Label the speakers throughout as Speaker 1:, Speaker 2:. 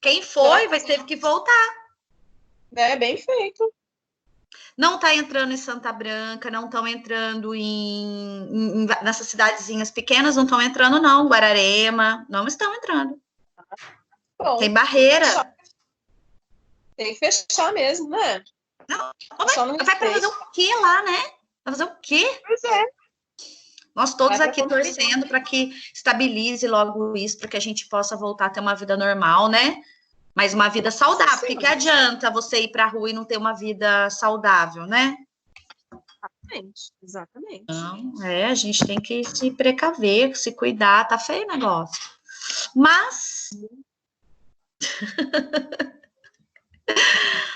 Speaker 1: Quem foi, vai ter que voltar.
Speaker 2: É bem feito.
Speaker 1: Não está entrando em Santa Branca, não estão entrando nessas cidadezinhas pequenas, não estão entrando, não. Guararema, não estão entrando.
Speaker 2: Bom,
Speaker 1: tem barreira.
Speaker 2: Tem que fechar mesmo, né?
Speaker 1: Não,
Speaker 2: vai
Speaker 1: para fazer o quê lá, né? Vai fazer o quê?
Speaker 2: Pois é.
Speaker 1: Nós todos aqui torcendo para que estabilize logo isso, para que a gente possa voltar a ter uma vida normal, né? Mas uma vida saudável. Porque que adianta você ir para a rua e não ter uma vida saudável, né?
Speaker 2: Exatamente.
Speaker 1: Então, a gente tem que se precaver, se cuidar, tá feio o negócio. Mas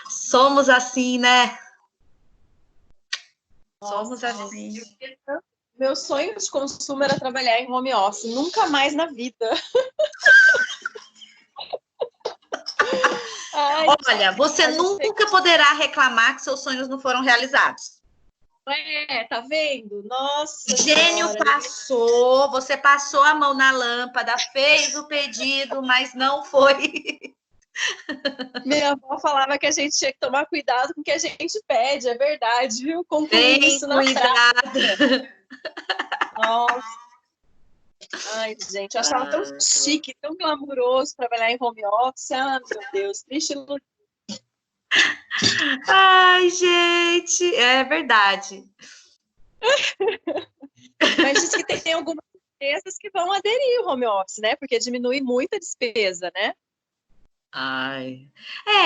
Speaker 1: somos assim, né? Somos assim.
Speaker 2: Meu sonho de consumo era trabalhar em home office, nunca mais na vida.
Speaker 1: Ai, olha, você nunca poderá reclamar que seus sonhos não foram realizados.
Speaker 2: Tá vendo? Nossa
Speaker 1: Gênio
Speaker 2: senhora,
Speaker 1: passou, você passou a mão na lâmpada, fez o pedido, mas não foi.
Speaker 2: Minha avó falava que a gente tinha que tomar cuidado com o que a gente pede, é verdade, viu?
Speaker 1: Concluí isso na prática.
Speaker 2: Nossa. Ai, gente, eu achava tão chique, tão glamuroso trabalhar em home office. Ah, meu Deus, triste.
Speaker 1: Ai, gente, é verdade.
Speaker 2: Mas diz que tem algumas empresas que vão aderir ao home office, né? Porque diminui muita despesa, né?
Speaker 1: Ai.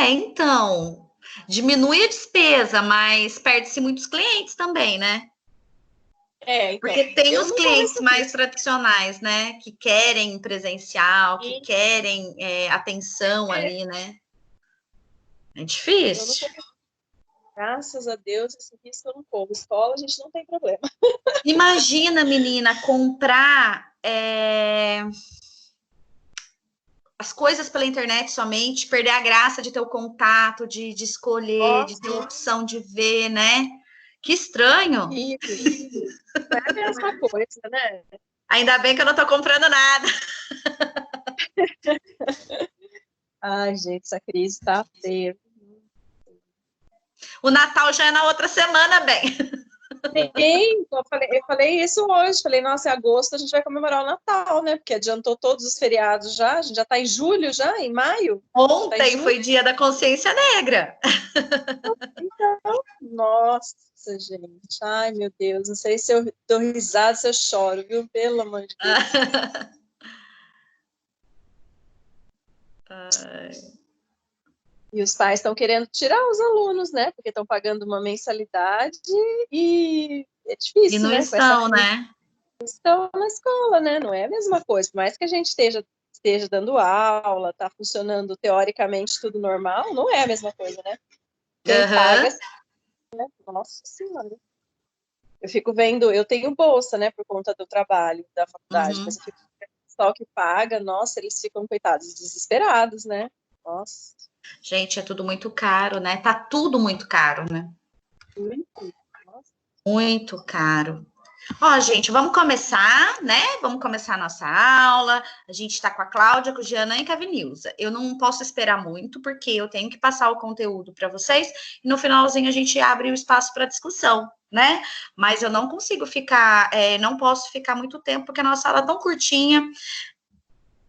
Speaker 1: Então, diminui a despesa, mas perde-se muitos clientes também, né?
Speaker 2: Então,
Speaker 1: porque tem os clientes mais tradicionais, né? Que querem presencial, que querem atenção ali, né? É difícil.
Speaker 2: Graças a Deus, esse risco eu não corro. Escola, a gente não tem problema.
Speaker 1: Imagina, menina, comprar as coisas pela internet somente, perder a graça de ter o contato, de escolher, de ter a opção de ver, né? Que estranho.
Speaker 2: Não é a mesma coisa, né?
Speaker 1: Ainda bem que eu não tô comprando nada.
Speaker 2: Ai, gente, essa crise tá feia.
Speaker 1: O Natal já é na outra semana, bem.
Speaker 2: Sim, eu falei isso hoje. Falei, nossa, em agosto a gente vai comemorar o Natal, né? Porque adiantou todos os feriados já. A gente já tá em julho, já, em maio.
Speaker 1: Ontem foi dia da consciência negra.
Speaker 2: Então, nossa, gente. Ai, meu Deus. Não sei se eu dou risada, se eu choro, viu? Pelo amor de Deus. E os pais estão querendo tirar os alunos, né? Porque estão pagando uma mensalidade e é difícil,
Speaker 1: e não
Speaker 2: né?
Speaker 1: estão, né?
Speaker 2: Estão na escola, né? Não é a mesma coisa. Por mais que a gente esteja dando aula, tá funcionando teoricamente tudo normal, não é a mesma coisa, né? Quem paga, né? Nossa Senhora. Eu fico vendo, eu tenho bolsa, né, por conta do trabalho da faculdade, mas eu fico vendo o pessoal que paga, nossa, eles ficam, coitados, desesperados, né? Nossa.
Speaker 1: Gente, é tudo muito caro, né? Tá tudo muito caro, né? Muito caro. Ó, gente, vamos começar, né? Vamos começar a nossa aula. A gente está com a Cláudia, com o Giana e com a Vinilza. Eu não posso esperar muito, porque eu tenho que passar o conteúdo para vocês e no finalzinho a gente abre o espaço para discussão, né? Mas eu não consigo ficar, não posso ficar muito tempo, porque a nossa aula é tão curtinha.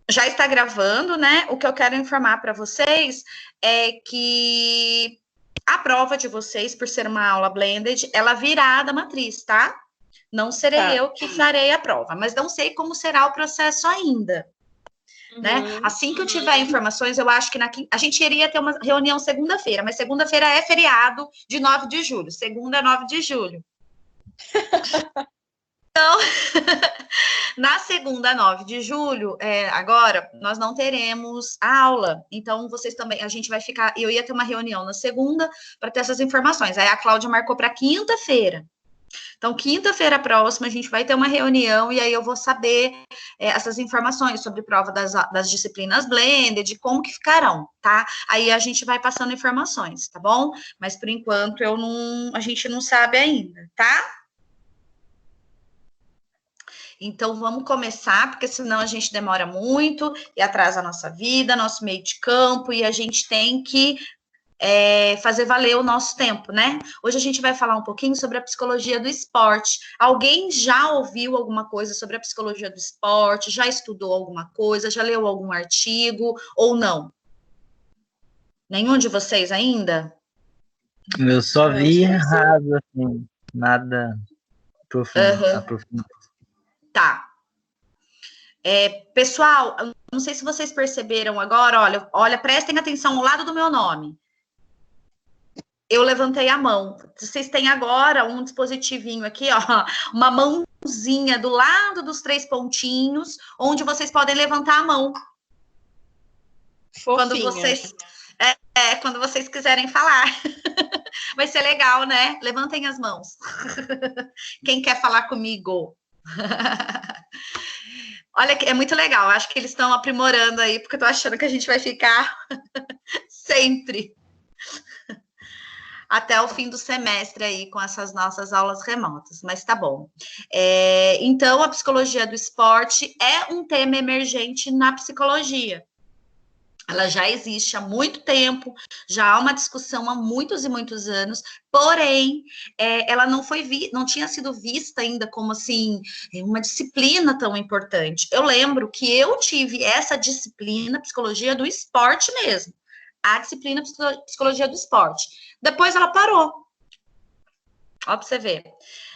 Speaker 1: Já está gravando, né? O que eu quero informar para vocês é que a prova de vocês, por ser uma aula blended, ela virá da matriz, tá? Não serei eu que farei a prova, mas não sei como será o processo ainda. Né? Assim que eu tiver informações, eu acho que a gente iria ter uma reunião segunda-feira, mas segunda-feira é feriado de 9 de julho. Segunda é 9 de julho. Então, na segunda, 9 de julho, agora, nós não teremos aula. Então, vocês também, a gente vai ficar. Eu ia ter uma reunião na segunda para ter essas informações. Aí a Cláudia marcou para quinta-feira. Então, quinta-feira próxima, a gente vai ter uma reunião e aí eu vou saber essas informações sobre prova das disciplinas blended, de como que ficarão, tá? Aí a gente vai passando informações, tá bom? Mas, por enquanto, a gente não sabe ainda, tá? Então, vamos começar, porque senão a gente demora muito e atrasa a nossa vida, nosso meio de campo, e a gente tem que fazer valer o nosso tempo, né? Hoje a gente vai falar um pouquinho sobre a psicologia do esporte. Alguém já ouviu alguma coisa sobre a psicologia do esporte? Já estudou alguma coisa? Já leu algum artigo? Ou não? Nenhum de vocês ainda?
Speaker 3: Eu só vi raso, assim, nada aprofundado.
Speaker 1: Tá. Pessoal, não sei se vocês perceberam agora, olha, prestem atenção ao lado do meu nome. Eu levantei a mão. Vocês têm agora um dispositivinho aqui, ó, uma mãozinha do lado dos 3 pontinhos, onde vocês podem levantar a mão.
Speaker 2: Fofinha.
Speaker 1: Quando vocês quiserem falar. Vai ser legal, né? Levantem as mãos. Quem quer falar comigo? Olha, é muito legal. Acho que eles estão aprimorando aí, porque eu tô achando que a gente vai ficar sempre até o fim do semestre aí com essas nossas aulas remotas, mas tá bom. Então, a psicologia do esporte é um tema emergente na psicologia. Ela já existe há muito tempo, já há uma discussão há muitos e muitos anos, porém, ela não tinha sido vista ainda como, assim, uma disciplina tão importante. Eu lembro que eu tive essa disciplina, psicologia do esporte mesmo, a disciplina psicologia do esporte. Depois ela parou. Ó, para você ver.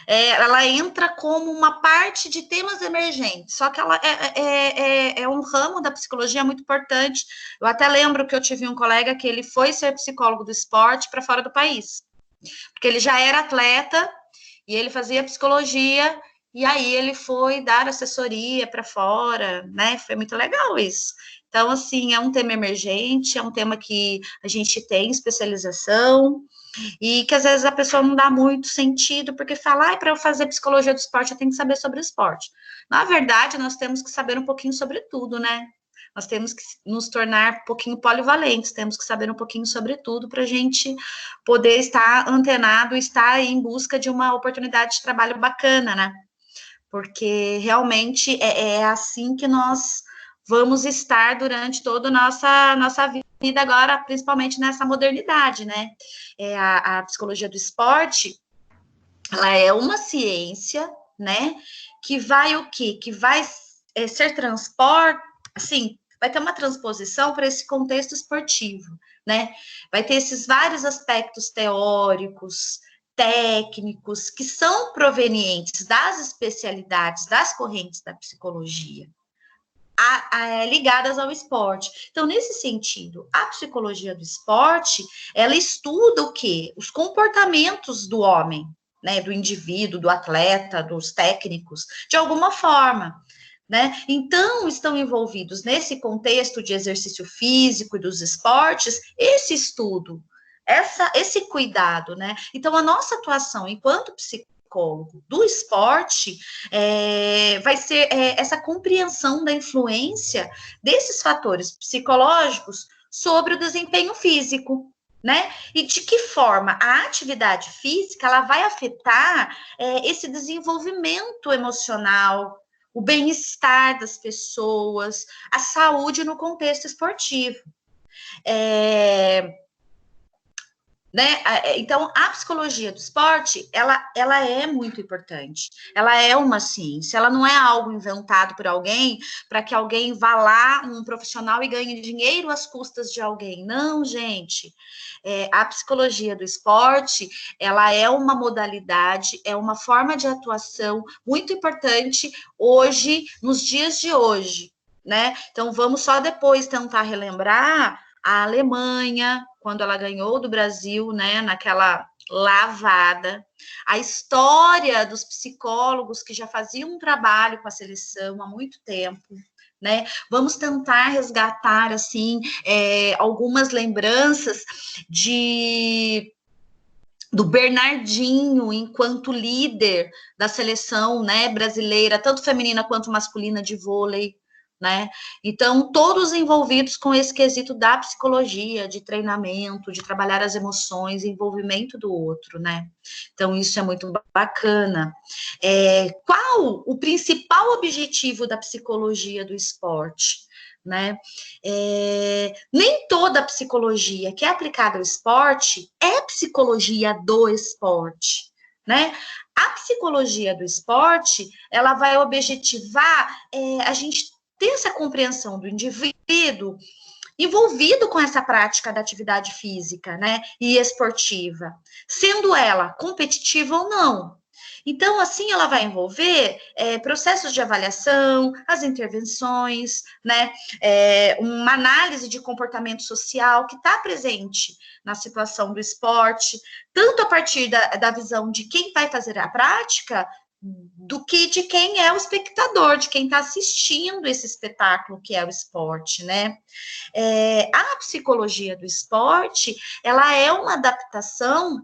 Speaker 1: Ela entra como uma parte de temas emergentes, só que ela é um ramo da psicologia muito importante. Eu até lembro que eu tive um colega que ele foi ser psicólogo do esporte para fora do país, porque ele já era atleta e ele fazia psicologia, e aí ele foi dar assessoria para fora, né? Foi muito legal isso. Então, assim, é um tema emergente, é um tema que a gente tem especialização, e que às vezes a pessoa não dá muito sentido, porque fala, para eu fazer psicologia do esporte, eu tenho que saber sobre o esporte. Na verdade, nós temos que saber um pouquinho sobre tudo, né? Nós temos que nos tornar um pouquinho polivalentes, temos que saber um pouquinho sobre tudo para a gente poder estar antenado, estar em busca de uma oportunidade de trabalho bacana, né? Porque realmente é assim que nós vamos estar durante toda a nossa vida agora, principalmente nessa modernidade, né? A psicologia do esporte, ela é uma ciência, né? Que vai o quê? Que vai ser assim, vai ter uma transposição para esse contexto esportivo, né? Vai ter esses vários aspectos teóricos, técnicos, que são provenientes das especialidades, das correntes da psicologia, ligadas ao esporte. Então, nesse sentido, a psicologia do esporte, ela estuda o quê? Os comportamentos do homem, né, do indivíduo, do atleta, dos técnicos, de alguma forma, né? Então, estão envolvidos nesse contexto de exercício físico e dos esportes, esse estudo, esse cuidado, né? Então, a nossa atuação enquanto psicólogo do esporte vai ser essa compreensão da influência desses fatores psicológicos sobre o desempenho físico, né? E de que forma a atividade física ela vai afetar esse desenvolvimento emocional, o bem-estar das pessoas, a saúde no contexto esportivo. Né? Então, a psicologia do esporte, ela é muito importante. Ela é uma ciência, ela não é algo inventado por alguém para que alguém vá lá, um profissional, e ganhe dinheiro às custas de alguém. Não, gente. A psicologia do esporte, ela é uma modalidade, é uma forma de atuação muito importante hoje, nos dias de hoje, né? Então, vamos só depois tentar relembrar a Alemanha, quando ela ganhou do Brasil, né, naquela lavada, a história dos psicólogos que já faziam um trabalho com a seleção há muito tempo, né? Vamos tentar resgatar, assim, algumas lembranças do Bernardinho enquanto líder da seleção, né, brasileira, tanto feminina quanto masculina de vôlei, né? Então, todos envolvidos com esse quesito da psicologia, de treinamento, de trabalhar as emoções, envolvimento do outro, né? Então, isso é muito bacana. Qual o principal objetivo da psicologia do esporte? Né? Nem toda a psicologia que é aplicada ao esporte é psicologia do esporte, né? A psicologia do esporte, ela vai objetivar a gente ter essa compreensão do indivíduo envolvido com essa prática da atividade física, né, e esportiva, sendo ela competitiva ou não. Então, assim, ela vai envolver processos de avaliação, as intervenções, né, uma análise de comportamento social que está presente na situação do esporte, tanto a partir da visão de quem vai fazer a prática, do que de quem é o espectador, de quem está assistindo esse espetáculo que é o esporte, né? A psicologia do esporte, ela é uma adaptação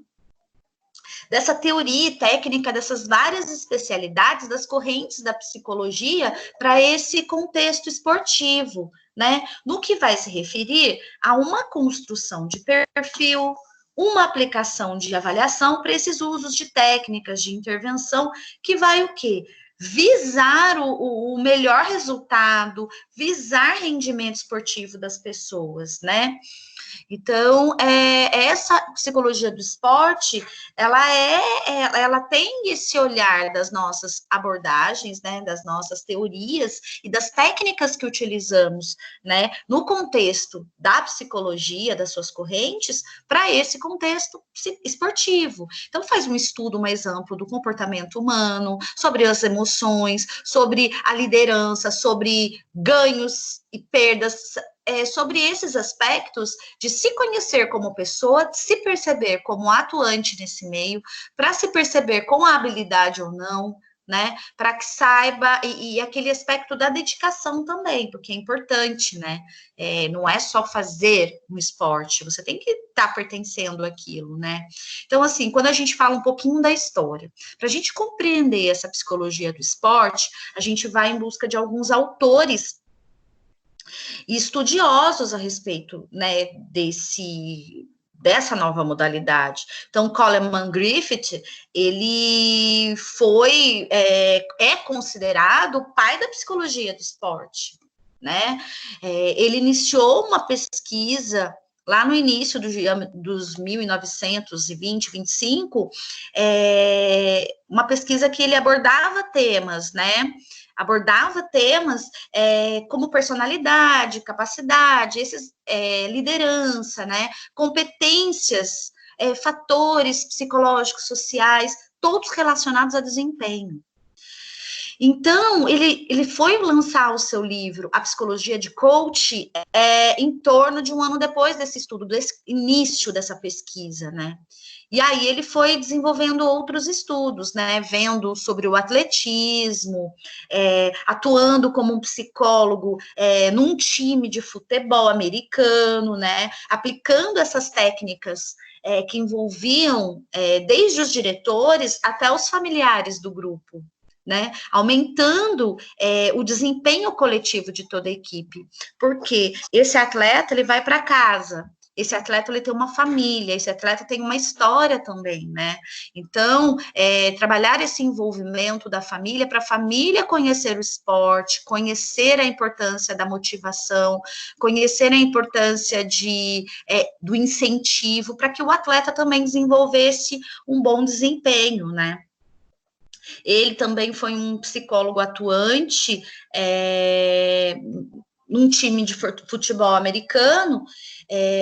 Speaker 1: dessa teoria e técnica, dessas várias especialidades, das correntes da psicologia para esse contexto esportivo, né? No que vai se referir a uma construção de perfil, uma aplicação de avaliação para esses usos de técnicas de intervenção, que vai o quê? Visar o melhor resultado, visar rendimento esportivo das pessoas, né? Então, essa psicologia do esporte, ela tem esse olhar das nossas abordagens, né, das nossas teorias e das técnicas que utilizamos, né, no contexto da psicologia, das suas correntes, para esse contexto esportivo. Então, faz um estudo mais amplo do comportamento humano, sobre as emoções, sobre a liderança, sobre ganhos e perdas, sobre esses aspectos de se conhecer como pessoa, de se perceber como atuante nesse meio, para se perceber com a habilidade ou não, né? Para que saiba, e aquele aspecto da dedicação também, porque é importante, né? Não é só fazer um esporte, você tem que estar pertencendo àquilo, né? Então, assim, quando a gente fala um pouquinho da história, para a gente compreender essa psicologia do esporte, a gente vai em busca de alguns autores e estudiosos a respeito, né, dessa nova modalidade. Então, Coleman Griffith, ele é considerado o pai da psicologia do esporte, né? Ele iniciou uma pesquisa lá no início dos 1920, 25, uma pesquisa que ele abordava temas, né? Abordava temas como personalidade, capacidade, liderança, né? Competências, fatores psicológicos, sociais, todos relacionados a desempenho. Então, ele foi lançar o seu livro, A Psicologia de Coach, em torno de um ano depois desse estudo, desse início dessa pesquisa, né? E aí ele foi desenvolvendo outros estudos, né? Vendo sobre o atletismo, atuando como um psicólogo num time de futebol americano, né? Aplicando essas técnicas que envolviam desde os diretores até os familiares do grupo, né? Aumentando o desempenho coletivo de toda a equipe, porque esse atleta ele vai para casa, esse atleta ele tem uma família, esse atleta tem uma história também, né? Então, trabalhar esse envolvimento da família, para a família conhecer o esporte, conhecer a importância da motivação, conhecer a importância do incentivo, para que o atleta também desenvolvesse um bom desempenho, né? Ele também foi um psicólogo atuante num time de futebol americano,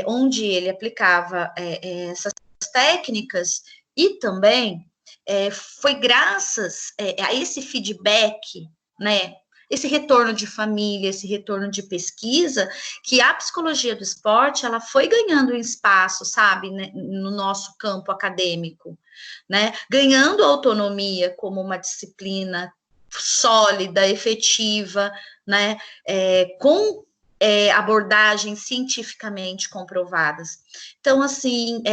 Speaker 1: onde ele aplicava essas técnicas, e também foi graças a esse feedback, né, esse retorno de família, esse retorno de pesquisa, que a psicologia do esporte, ela foi ganhando um espaço, sabe, né, no nosso campo acadêmico, né, ganhando autonomia como uma disciplina sólida, efetiva, né, com abordagens cientificamente comprovadas. Então, assim,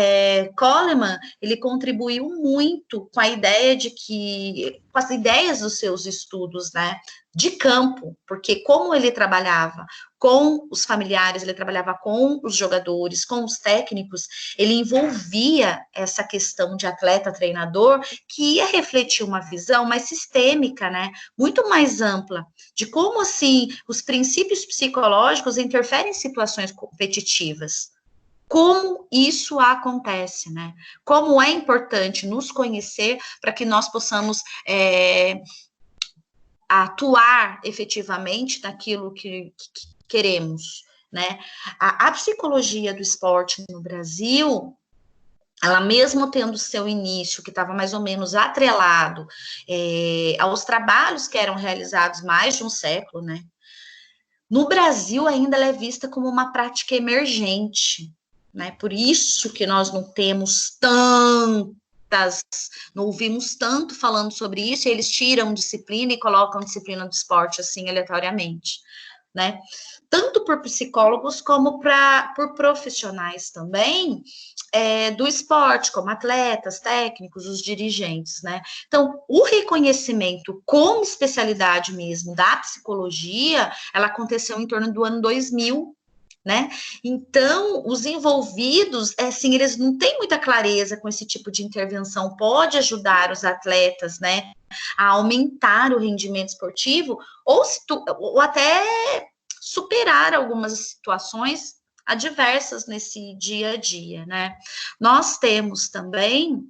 Speaker 1: Coleman, ele contribuiu muito com a ideia com as ideias dos seus estudos, né, de campo, porque como ele trabalhava com os familiares, ele trabalhava com os jogadores, com os técnicos, ele envolvia essa questão de atleta-treinador, que ia refletir uma visão mais sistêmica, né, muito mais ampla, de como, assim, os princípios psicológicos interferem em situações competitivas. Como isso acontece, né? Como é importante nos conhecer para que nós possamos atuar efetivamente naquilo que queremos, né? A psicologia do esporte no Brasil, ela mesmo tendo seu início, que estava mais ou menos atrelado aos trabalhos que eram realizados mais de um século, né? No Brasil ainda ela é vista como uma prática emergente, né? Por isso que nós não temos não ouvimos tanto falando sobre isso, e eles tiram disciplina e colocam disciplina do esporte assim aleatoriamente, né? Tanto por psicólogos como por profissionais também do esporte, como atletas, técnicos, os dirigentes, né? Então, o reconhecimento como especialidade mesmo da psicologia, ela aconteceu em torno do ano 2000, né? Então, os envolvidos, assim, eles não têm muita clareza com esse tipo de intervenção, pode ajudar os atletas, né, a aumentar o rendimento esportivo, ou até superar algumas situações adversas nesse dia a dia, né? Nós temos também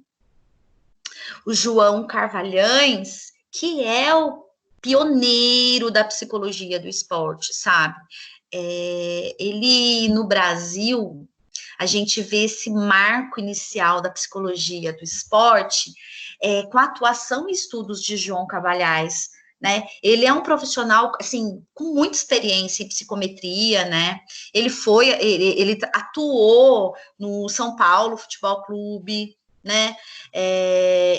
Speaker 1: o João Carvalhães, que é o pioneiro da psicologia do esporte, sabe? Ele, no Brasil, a gente vê esse marco inicial da psicologia do esporte com a atuação e estudos de João Carvalhais, né? Ele é um profissional, assim, com muita experiência em psicometria, né? Ele atuou no São Paulo Futebol Clube, né?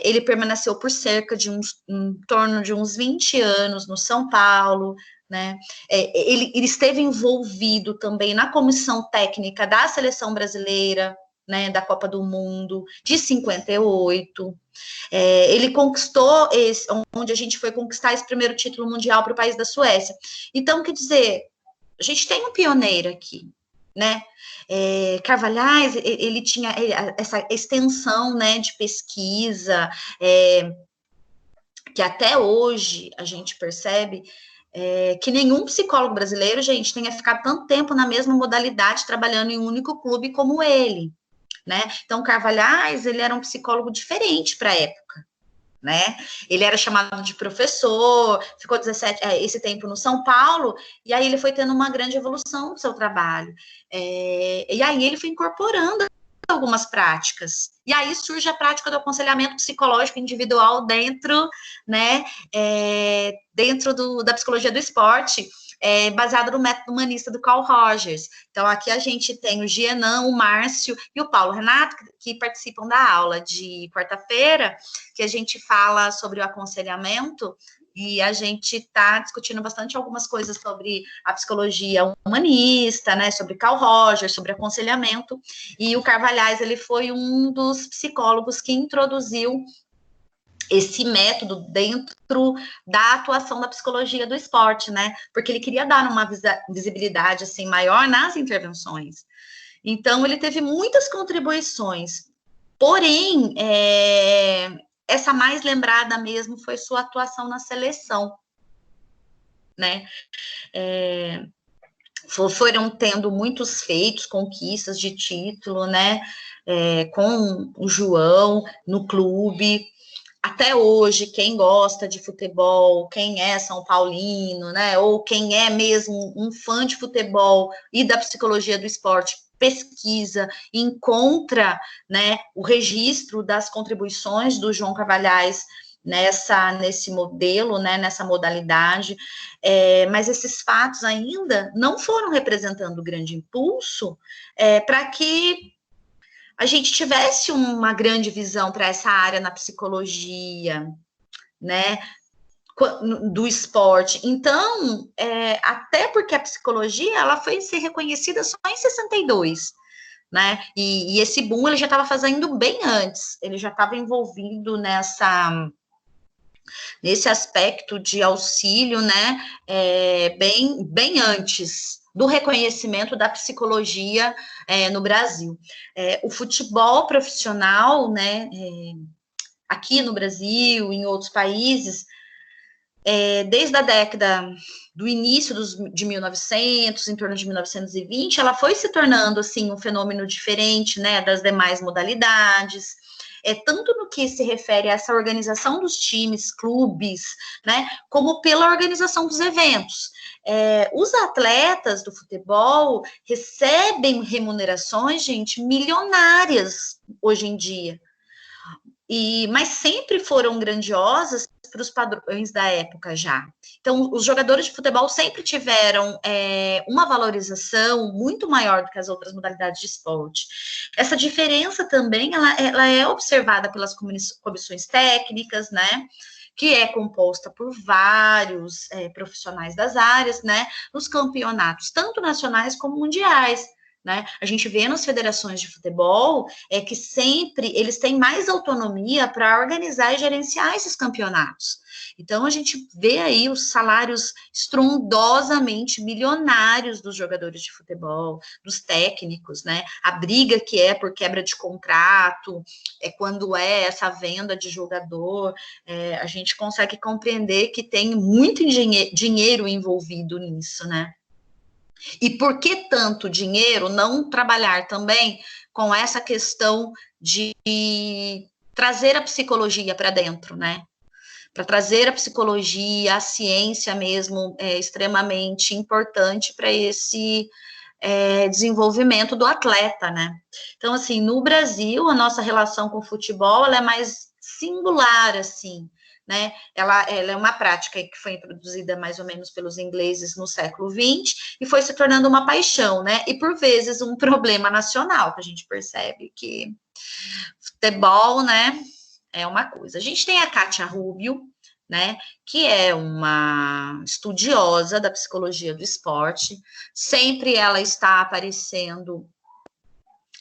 Speaker 1: Ele permaneceu por cerca de em torno de uns 20 anos no São Paulo, né? Ele esteve envolvido também na comissão técnica da seleção brasileira, né, da Copa do Mundo de 58. Ele conquistou onde a gente foi conquistar esse primeiro título mundial para o país da Suécia. Então, quer dizer, a gente tem um pioneiro aqui, né? Carvalhais, ele tinha essa extensão, né, de pesquisa, que até hoje a gente percebe que nenhum psicólogo brasileiro, gente, tenha ficado tanto tempo na mesma modalidade, trabalhando em um único clube como ele, né? Então, Carvalhais, ele era um psicólogo diferente para a época, né? Ele era chamado de professor, ficou esse tempo no São Paulo, e aí ele foi tendo uma grande evolução no seu trabalho. E aí ele foi incorporando algumas práticas. E aí surge a prática do aconselhamento psicológico individual dentro, né, dentro da psicologia do esporte, baseado no método humanista do Carl Rogers. Então, aqui a gente tem o Gienan, o Márcio e o Paulo Renato, que participam da aula de quarta-feira, que a gente fala sobre o aconselhamento, e a gente está discutindo bastante algumas coisas sobre a psicologia humanista, né, sobre Carl Rogers, sobre aconselhamento, e o Carvalhais, ele foi um dos psicólogos que introduziu esse método dentro da atuação da psicologia do esporte, né, porque ele queria dar uma visibilidade, assim, maior nas intervenções. Então, ele teve muitas contribuições, porém, essa mais lembrada mesmo foi sua atuação na seleção, né? Foram tendo muitos feitos, conquistas de título, né? Com o João no clube. Até hoje, quem gosta de futebol, quem é São Paulino, né? Ou quem é mesmo um fã de futebol e da psicologia do esporte, pesquisa, encontra, né, o registro das contribuições do João Carvalhais nesse modelo, né, nessa modalidade, mas esses fatos ainda não foram representando grande impulso para que a gente tivesse uma grande visão para essa área na psicologia, né, do esporte. Então, até porque a psicologia, ela foi ser reconhecida só em 62, né, e esse boom ele já estava fazendo bem antes, ele já estava envolvido nesse aspecto de auxílio, né, bem antes do reconhecimento da psicologia no Brasil. O futebol profissional, né, aqui no Brasil, em outros países, desde a década do início de 1900, em torno de 1920, ela foi se tornando, assim, um fenômeno diferente, né, das demais modalidades, tanto no que se refere a essa organização dos times, clubes, né, como pela organização dos eventos. Os atletas do futebol recebem remunerações, gente, milionárias hoje em dia, mas sempre foram grandiosas para os padrões da época já. Então, os jogadores de futebol sempre tiveram uma valorização muito maior do que as outras modalidades de esporte. Essa diferença também, ela é observada pelas comissões técnicas, né, que é composta por vários profissionais das áreas, né, nos campeonatos, tanto nacionais como mundiais. Né? A gente vê nas federações de futebol que sempre eles têm mais autonomia para organizar e gerenciar esses campeonatos. Então, a gente vê aí os salários estrondosamente milionários dos jogadores de futebol, dos técnicos, né? A briga que é por quebra de contrato, quando é essa venda de jogador, a gente consegue compreender que tem muito dinheiro envolvido nisso, né? E por que tanto dinheiro não trabalhar também com essa questão de trazer a psicologia para dentro, né? Para trazer a psicologia, a ciência mesmo, extremamente importante para esse desenvolvimento do atleta, né? Então, assim, no Brasil, a nossa relação com o futebol, ela é mais singular, assim, né? Ela é uma prática que foi introduzida mais ou menos pelos ingleses no século XX e foi se tornando uma paixão, né? E por vezes um problema nacional, que a gente percebe que futebol, né, é uma coisa. A gente tem a Kátia Rubio, né, que é uma estudiosa da psicologia do esporte, sempre ela está aparecendo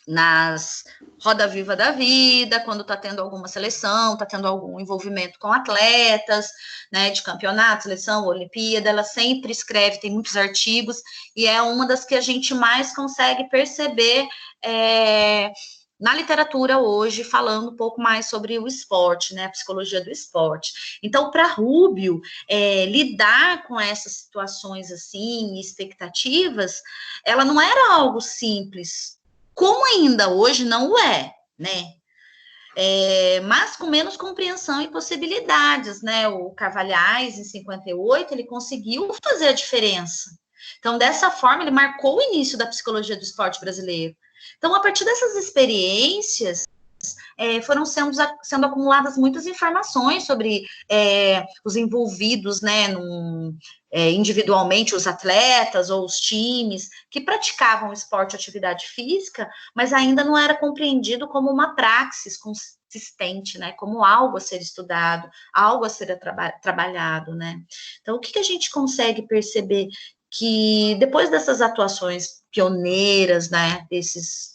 Speaker 1: nas Roda Viva da Vida, quando está tendo alguma seleção, está tendo algum envolvimento com atletas, né, de campeonato, seleção, Olimpíada, ela sempre escreve, tem muitos artigos, e é uma das que a gente mais consegue perceber na literatura hoje, falando um pouco mais sobre o esporte, né, a psicologia do esporte. Então, para Rubio, lidar com essas situações assim, expectativas, ela não era algo simples, como ainda hoje não é, né? Mas com menos compreensão e possibilidades, né? O Carvalhais, em 58, ele conseguiu fazer a diferença. Então, dessa forma, ele marcou o início da psicologia do esporte brasileiro. Então, a partir dessas experiências, foram sendo acumuladas muitas informações sobre os envolvidos, né, individualmente, os atletas ou os times que praticavam esporte e atividade física, mas ainda não era compreendido como uma praxis consistente, né, como algo a ser estudado, algo a ser trabalhado, né. Então, o que a gente consegue perceber? Que depois dessas atuações pioneiras, né, desses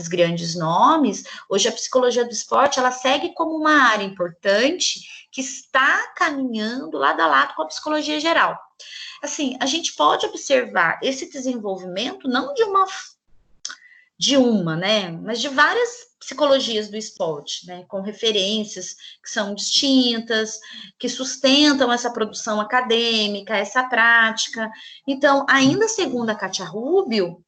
Speaker 1: grandes nomes, hoje a psicologia do esporte, ela segue como uma área importante que está caminhando lado a lado com a psicologia geral. Assim, a gente pode observar esse desenvolvimento não de uma, né, mas de várias psicologias do esporte, né, com referências que são distintas, que sustentam essa produção acadêmica, essa prática. Então, ainda segundo a Kátia Rubio,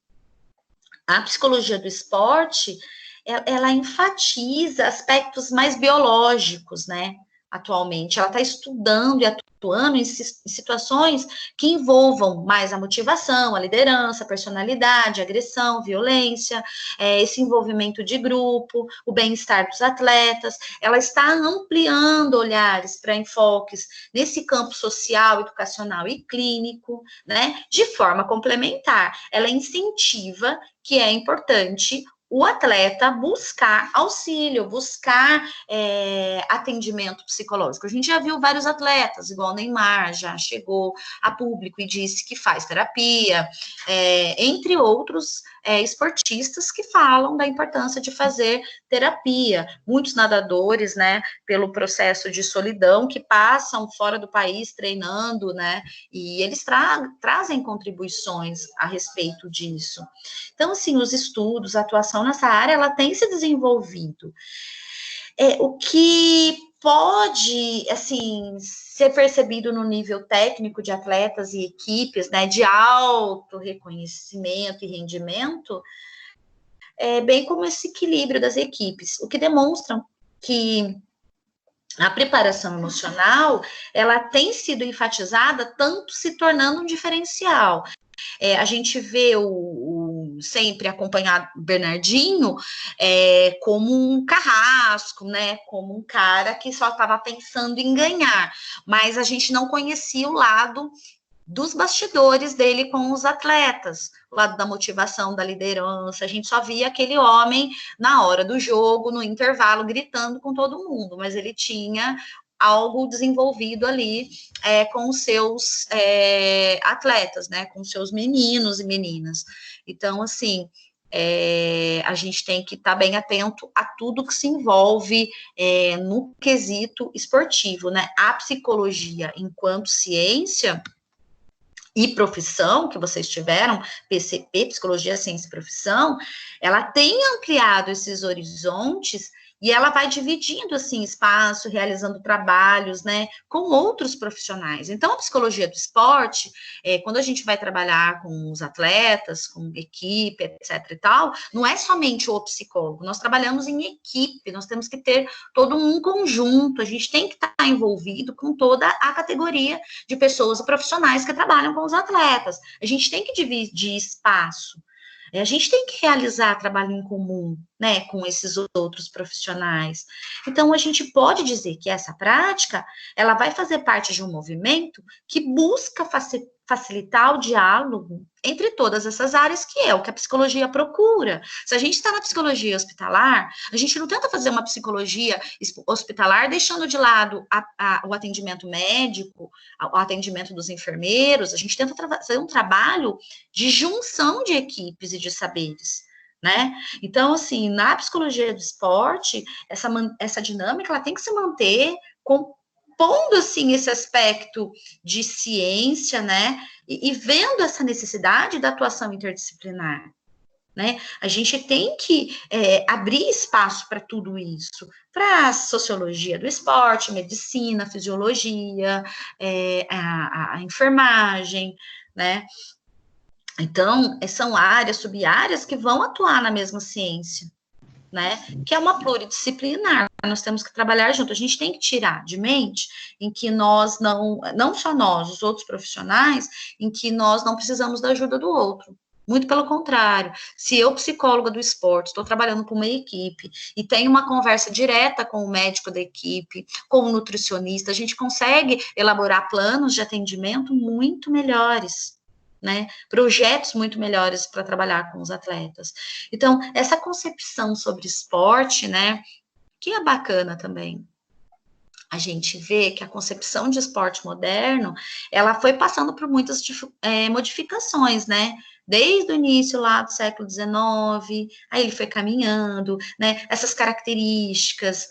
Speaker 1: a psicologia do esporte, ela enfatiza aspectos mais biológicos, né, atualmente. Ela está estudando e atuando em situações que envolvam mais a motivação, a liderança, a personalidade, a agressão, violência, esse envolvimento de grupo, o bem-estar dos atletas. Ela está ampliando olhares para enfoques nesse campo social, educacional e clínico, né, de forma complementar. Ela incentiva que é importante o atleta buscar auxílio, buscar atendimento psicológico. A gente já viu vários atletas, igual o Neymar, já chegou a público e disse que faz terapia, entre outros esportistas que falam da importância de fazer terapia. Muitos nadadores, né, pelo processo de solidão, que passam fora do país treinando, né, e eles trazem contribuições a respeito disso. Então, assim, os estudos, a atuação nessa área, ela tem se desenvolvido. O que pode, assim, ser percebido no nível técnico de atletas e equipes, né, de alto reconhecimento e rendimento, bem como esse equilíbrio das equipes, o que demonstra que a preparação emocional, ela tem sido enfatizada, tanto se tornando um diferencial. A gente vê sempre acompanhar o Bernardinho como um carrasco, né? Como um cara que só estava pensando em ganhar, mas a gente não conhecia o lado dos bastidores dele com os atletas, o lado da motivação, da liderança. A gente só via aquele homem na hora do jogo, no intervalo, gritando com todo mundo, mas ele tinha algo desenvolvido ali com os seus atletas, né, com os seus meninos e meninas. Então, assim, a gente tem que estar bem atento a tudo que se envolve no quesito esportivo, né? A psicologia, enquanto ciência e profissão, que vocês tiveram, PCP, Psicologia, Ciência e Profissão, ela tem ampliado esses horizontes e ela vai dividindo, assim, espaço, realizando trabalhos, né, com outros profissionais. Então, a psicologia do esporte, quando a gente vai trabalhar com os atletas, com equipe, etc e tal, não é somente o psicólogo, nós trabalhamos em equipe, nós temos que ter todo um conjunto, a gente tem que estar envolvido com toda a categoria de pessoas e profissionais que trabalham com os atletas. A gente tem que dividir espaço. A gente tem que realizar trabalho em comum, né, com esses outros profissionais. Então, a gente pode dizer que essa prática, ela vai fazer parte de um movimento que busca facilitar o diálogo entre todas essas áreas, que é o que a psicologia procura. Se a gente está na psicologia hospitalar, a gente não tenta fazer uma psicologia hospitalar deixando de lado o atendimento médico, o atendimento dos enfermeiros, a gente tenta fazer um trabalho de junção de equipes e de saberes, né? Então, assim, na psicologia do esporte, essa dinâmica, ela tem que se manter pondo, assim, esse aspecto de ciência, né, e vendo essa necessidade da atuação interdisciplinar, né, a gente tem que abrir espaço para tudo isso, para a sociologia do esporte, medicina, fisiologia, a enfermagem, né, então, são áreas, sub-áreas que vão atuar na mesma ciência, né, que é uma pluridisciplinar, nós temos que trabalhar junto, a gente tem que tirar de mente em que nós não só nós, os outros profissionais, em que nós não precisamos da ajuda do outro, muito pelo contrário, se eu, psicóloga do esporte, estou trabalhando com uma equipe e tenho uma conversa direta com o médico da equipe, com o nutricionista, a gente consegue elaborar planos de atendimento muito melhores, né, projetos muito melhores para trabalhar com os atletas. Então, essa concepção sobre esporte, né, que é bacana também, a gente vê que a concepção de esporte moderno, ela foi passando por muitas modificações, né, desde o início lá do século XIX, aí ele foi caminhando, né, essas características,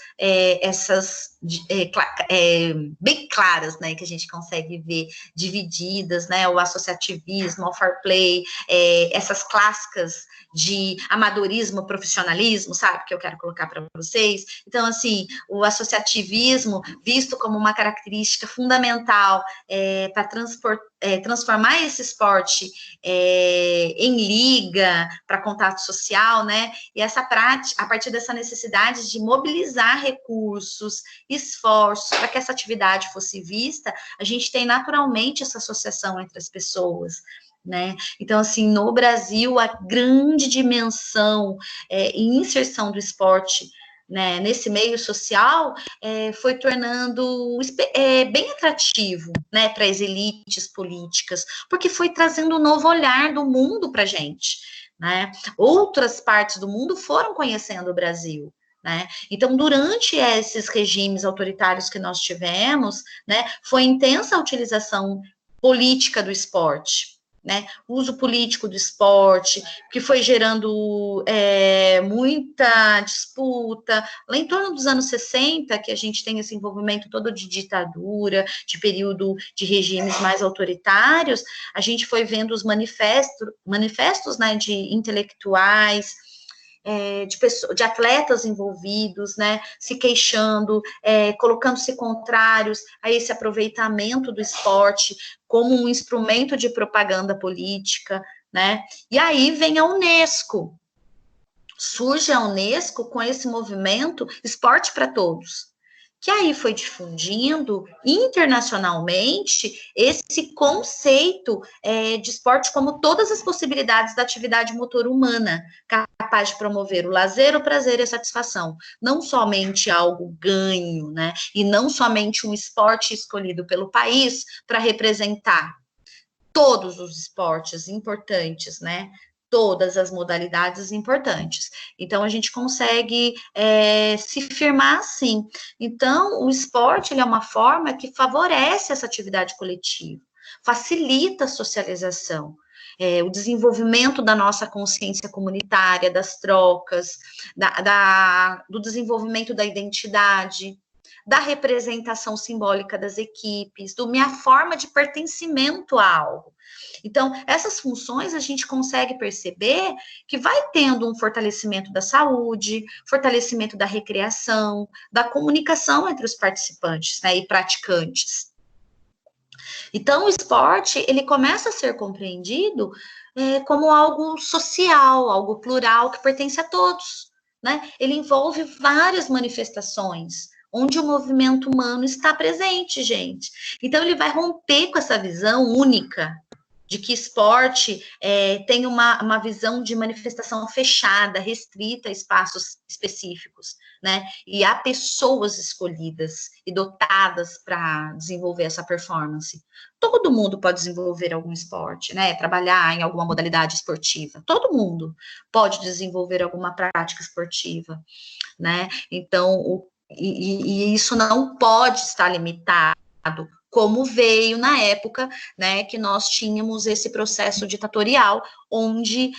Speaker 1: bem claras, né, que a gente consegue ver divididas, né, o associativismo, o fair play, essas clássicas de amadorismo, profissionalismo, sabe, que eu quero colocar para vocês. Então, assim, o associativismo visto como uma característica fundamental para transformar esse esporte em liga, para contato social, né? E essa prática, a partir dessa necessidade de mobilizar recursos, esforços, para que essa atividade fosse vista, a gente tem naturalmente essa associação entre as pessoas, né? Então, assim, no Brasil, a grande dimensão e inserção do esporte, né, nesse meio social, foi tornando bem atrativo, né, para as elites políticas, porque foi trazendo um novo olhar do mundo para a gente, né? Outras partes do mundo foram conhecendo o Brasil, né? Então, durante esses regimes autoritários que nós tivemos, né, foi intensa a utilização política do esporte, né? O uso político do esporte, que foi gerando muita disputa. Lá em torno dos anos 60, que a gente tem esse envolvimento todo de ditadura, de período de regimes mais autoritários, a gente foi vendo os manifestos, né, de intelectuais, de atletas envolvidos, né, se queixando, colocando-se contrários a esse aproveitamento do esporte como um instrumento de propaganda política, né, e aí vem a Unesco, surge a Unesco com esse movimento Esporte para Todos, que aí foi difundindo internacionalmente esse conceito de esporte como todas as possibilidades da atividade motora humana, capaz de promover o lazer, o prazer e a satisfação. Não somente algo ganho, né? E não somente um esporte escolhido pelo país para representar todos os esportes importantes, né? Todas as modalidades importantes. Então, a gente consegue se firmar assim. Então, o esporte ele é uma forma que favorece essa atividade coletiva, facilita a socialização, o desenvolvimento da nossa consciência comunitária, das trocas, do desenvolvimento da identidade, da representação simbólica das equipes, da minha forma de pertencimento a algo. Então, essas funções a gente consegue perceber que vai tendo um fortalecimento da saúde, fortalecimento da recreação, da comunicação entre os participantes, né, e praticantes. Então, o esporte, ele começa a ser compreendido como algo social, algo plural, que pertence a todos, né? Ele envolve várias manifestações, onde o movimento humano está presente, gente. Então, ele vai romper com essa visão única de que esporte tem uma visão de manifestação fechada, restrita a espaços específicos, né? E há pessoas escolhidas e dotadas para desenvolver essa performance. Todo mundo pode desenvolver algum esporte, né? Trabalhar em alguma modalidade esportiva. Todo mundo pode desenvolver alguma prática esportiva, né? Então, e isso não pode estar limitado, como veio na época, né, que nós tínhamos esse processo ditatorial, onde,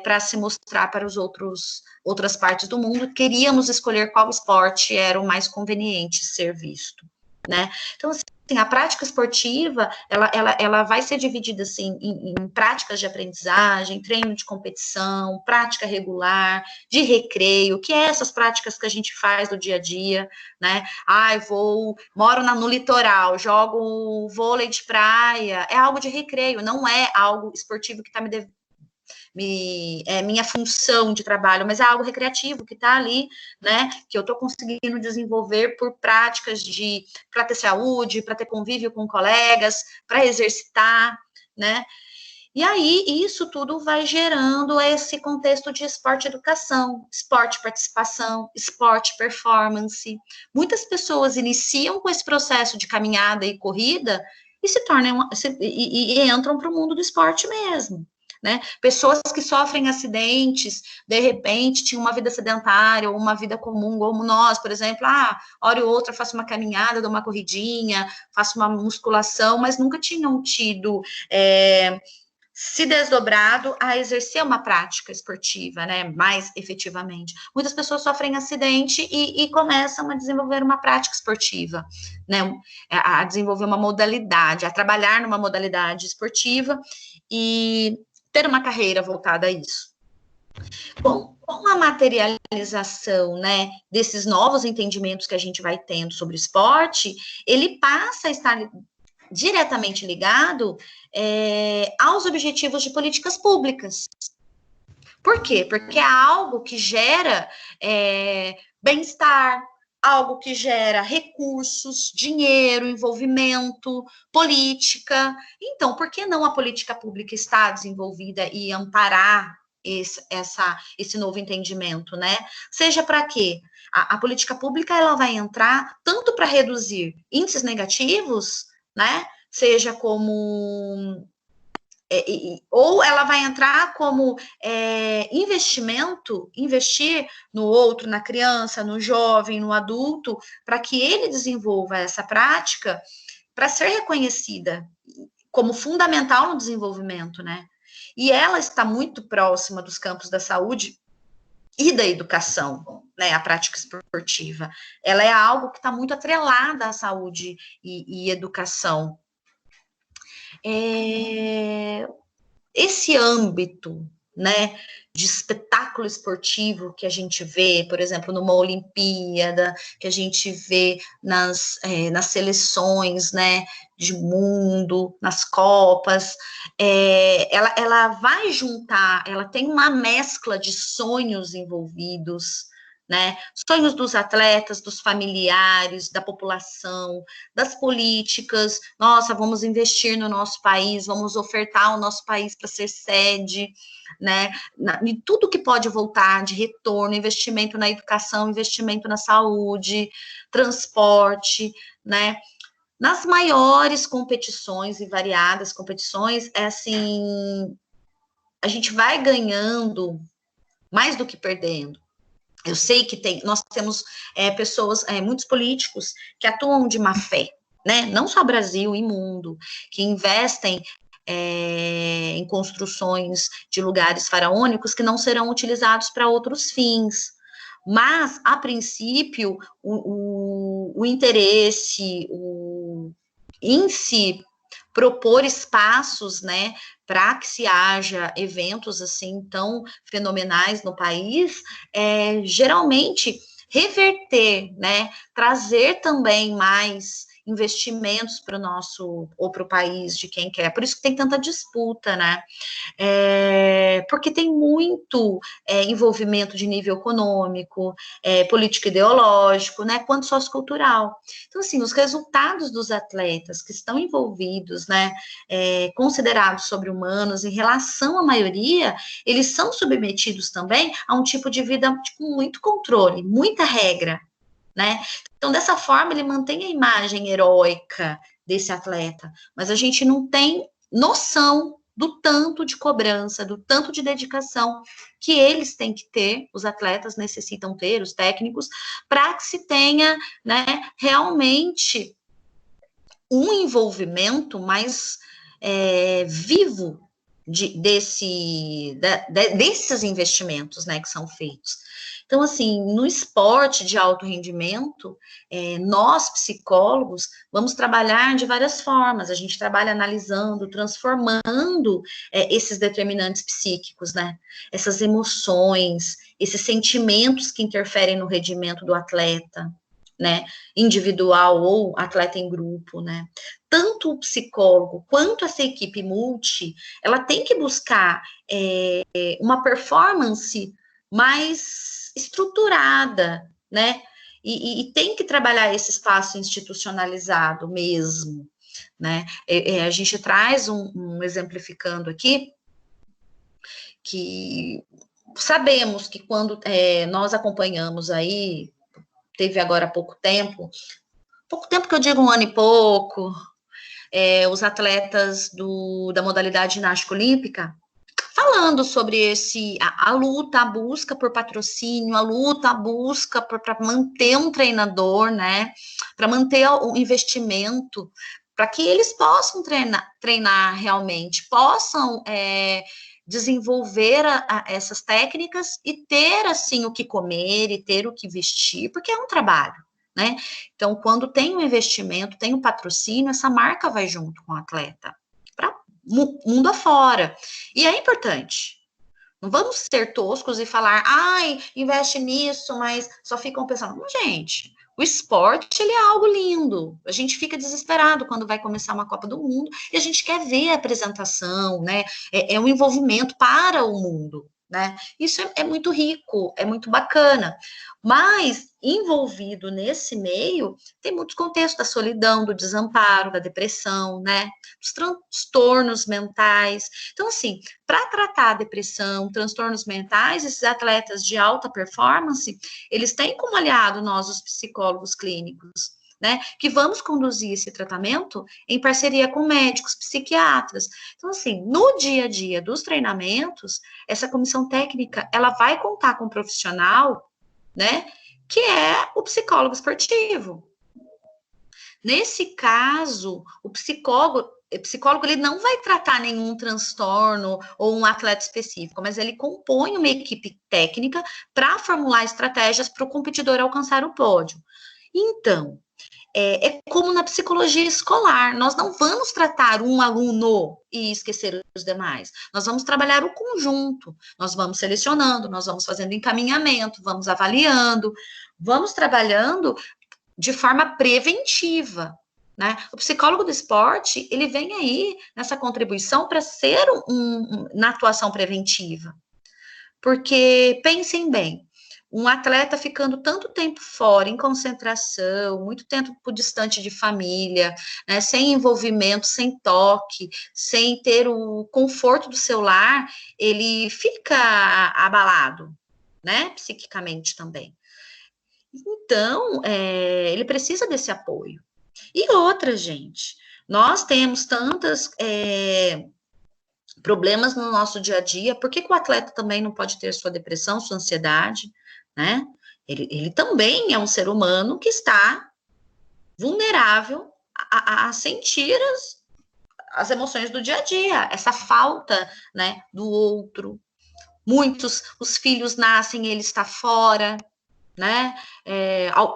Speaker 1: para se mostrar para os outras partes do mundo, queríamos escolher qual esporte era o mais conveniente ser visto, né? Então, assim, a prática esportiva, ela vai ser dividida, assim, em práticas de aprendizagem, treino de competição, prática regular, de recreio, que é essas práticas que a gente faz no dia a dia, né? Moro no litoral, jogo vôlei de praia, é algo de recreio, não é algo esportivo que está minha função de trabalho, mas é algo recreativo que está ali, né, que eu estou conseguindo desenvolver por práticas para ter saúde, para ter convívio com colegas, para exercitar, né, e aí isso tudo vai gerando esse contexto de esporte educação, esporte participação, esporte performance. Muitas pessoas iniciam com esse processo de caminhada e corrida e se tornam e entram para o mundo do esporte mesmo. Né? Pessoas que sofrem acidentes, de repente, tinham uma vida sedentária ou uma vida comum, como nós, por exemplo, hora ou outra faço uma caminhada, dou uma corridinha, faço uma musculação, mas nunca tinham tido se desdobrado a exercer uma prática esportiva, né, mais efetivamente. Muitas pessoas sofrem acidente e começam a desenvolver uma prática esportiva, né, a desenvolver uma modalidade, a trabalhar numa modalidade esportiva e ter uma carreira voltada a isso. Com a materialização, né, desses novos entendimentos que a gente vai tendo sobre o esporte, ele passa a estar diretamente ligado aos objetivos de políticas públicas. Por quê? Porque é algo que gera bem-estar, algo que gera recursos, dinheiro, envolvimento, política. Então, por que não a política pública está desenvolvida e amparar esse novo entendimento, né? Seja para quê? A política pública ela vai entrar tanto para reduzir índices negativos, né? Seja como ou ela vai entrar como investir no outro, na criança, no jovem, no adulto, para que ele desenvolva essa prática para ser reconhecida como fundamental no desenvolvimento, né? E ela está muito próxima dos campos da saúde e da educação, né? A prática esportiva. Ela é algo que está muito atrelada à saúde e educação. Esse âmbito, né, de espetáculo esportivo que a gente vê, por exemplo, numa Olimpíada, que a gente vê nas seleções, né, de mundo, nas Copas, ela vai juntar, ela tem uma mescla de sonhos envolvidos, né, sonhos dos atletas, dos familiares, da população, das políticas. Nossa, vamos investir no nosso país, vamos ofertar o nosso país para ser sede, né, em tudo que pode voltar de retorno, investimento na educação, investimento na saúde, transporte, né, nas maiores competições e variadas competições, assim, a gente vai ganhando mais do que perdendo. Eu sei que nós temos pessoas, muitos políticos que atuam de má fé, né? Não só Brasil e mundo, que investem em construções de lugares faraônicos que não serão utilizados para outros fins. Mas, a princípio, o interesse em se propor espaços, né, para que se haja eventos assim tão fenomenais no país, geralmente reverter, né, trazer também mais investimentos para o nosso ou para o país de quem quer. Por isso que tem tanta disputa, né? Porque tem muito envolvimento de nível econômico, político ideológico, né, quanto sociocultural. Então, assim, os resultados dos atletas que estão envolvidos, né, considerados sobre-humanos, em relação à maioria, eles são submetidos também a um tipo de vida com muito controle, muita regra, né? Então, dessa forma, ele mantém a imagem heróica desse atleta, mas a gente não tem noção do tanto de cobrança, do tanto de dedicação que eles têm que ter, os atletas necessitam ter, os técnicos, para que se tenha, né, realmente um envolvimento mais vivo desses investimentos, né, que são feitos. Então, assim, no esporte de alto rendimento, nós, psicólogos, vamos trabalhar de várias formas. A gente trabalha analisando, transformando esses determinantes psíquicos, né? Essas emoções, esses sentimentos que interferem no rendimento do atleta, né? Individual ou atleta em grupo, né? Tanto o psicólogo quanto essa equipe multi, ela tem que buscar uma performance mais estruturada, né? E tem que trabalhar esse espaço institucionalizado mesmo, né? A gente traz um exemplificando aqui, que sabemos que quando nós acompanhamos aí, teve agora há pouco tempo que eu digo 1 ano e pouco, os atletas da modalidade ginástica olímpica, falando sobre a luta, a busca por patrocínio, a luta, a busca para manter um treinador, né? Para manter o investimento, para que eles possam treinar realmente, possam desenvolver essas técnicas e ter, assim, o que comer e ter o que vestir, porque é um trabalho, né? Então, quando tem um investimento, tem um patrocínio, essa marca vai junto com o atleta, para mundo afora. E é importante. Não vamos ser toscos e falar, ai, investe nisso, mas só ficam pensando, gente, o esporte, ele é algo lindo. A gente fica desesperado quando vai começar uma Copa do Mundo e a gente quer ver a apresentação, né? É um envolvimento para o mundo, né? Isso é muito rico, é muito bacana. Mas, envolvido nesse meio, tem muitos contextos da solidão, do desamparo, da depressão, né? Dos transtornos mentais. Então, assim, para tratar a depressão, transtornos mentais, esses atletas de alta performance, eles têm como aliado nós, os psicólogos clínicos, né, que vamos conduzir esse tratamento em parceria com médicos, psiquiatras. Então, assim, no dia a dia dos treinamentos, essa comissão técnica, ela vai contar com um profissional, né, que é o psicólogo esportivo. Nesse caso, o psicólogo, psicólogo, ele não vai tratar nenhum transtorno ou um atleta específico, mas ele compõe uma equipe técnica para formular estratégias para o competidor alcançar o pódio. Então, é como na psicologia escolar, nós não vamos tratar um aluno e esquecer os demais, nós vamos trabalhar o conjunto, nós vamos selecionando, nós vamos fazendo encaminhamento, vamos avaliando, vamos trabalhando de forma preventiva, né? O psicólogo do esporte, ele vem aí nessa contribuição para ser na atuação preventiva, porque pensem bem, um atleta ficando tanto tempo fora, em concentração, muito tempo distante de família, né, sem envolvimento, sem toque, sem ter o conforto do seu lar, ele fica abalado, né, psiquicamente também. Então, ele precisa desse apoio. E outra, gente, nós temos tantos problemas no nosso dia a dia, por que o atleta também não pode ter sua depressão, sua ansiedade, né? Ele também é um ser humano que está vulnerável a sentir as emoções do dia a dia, essa falta, né, do outro. Muitos, os filhos nascem, ele está fora, né?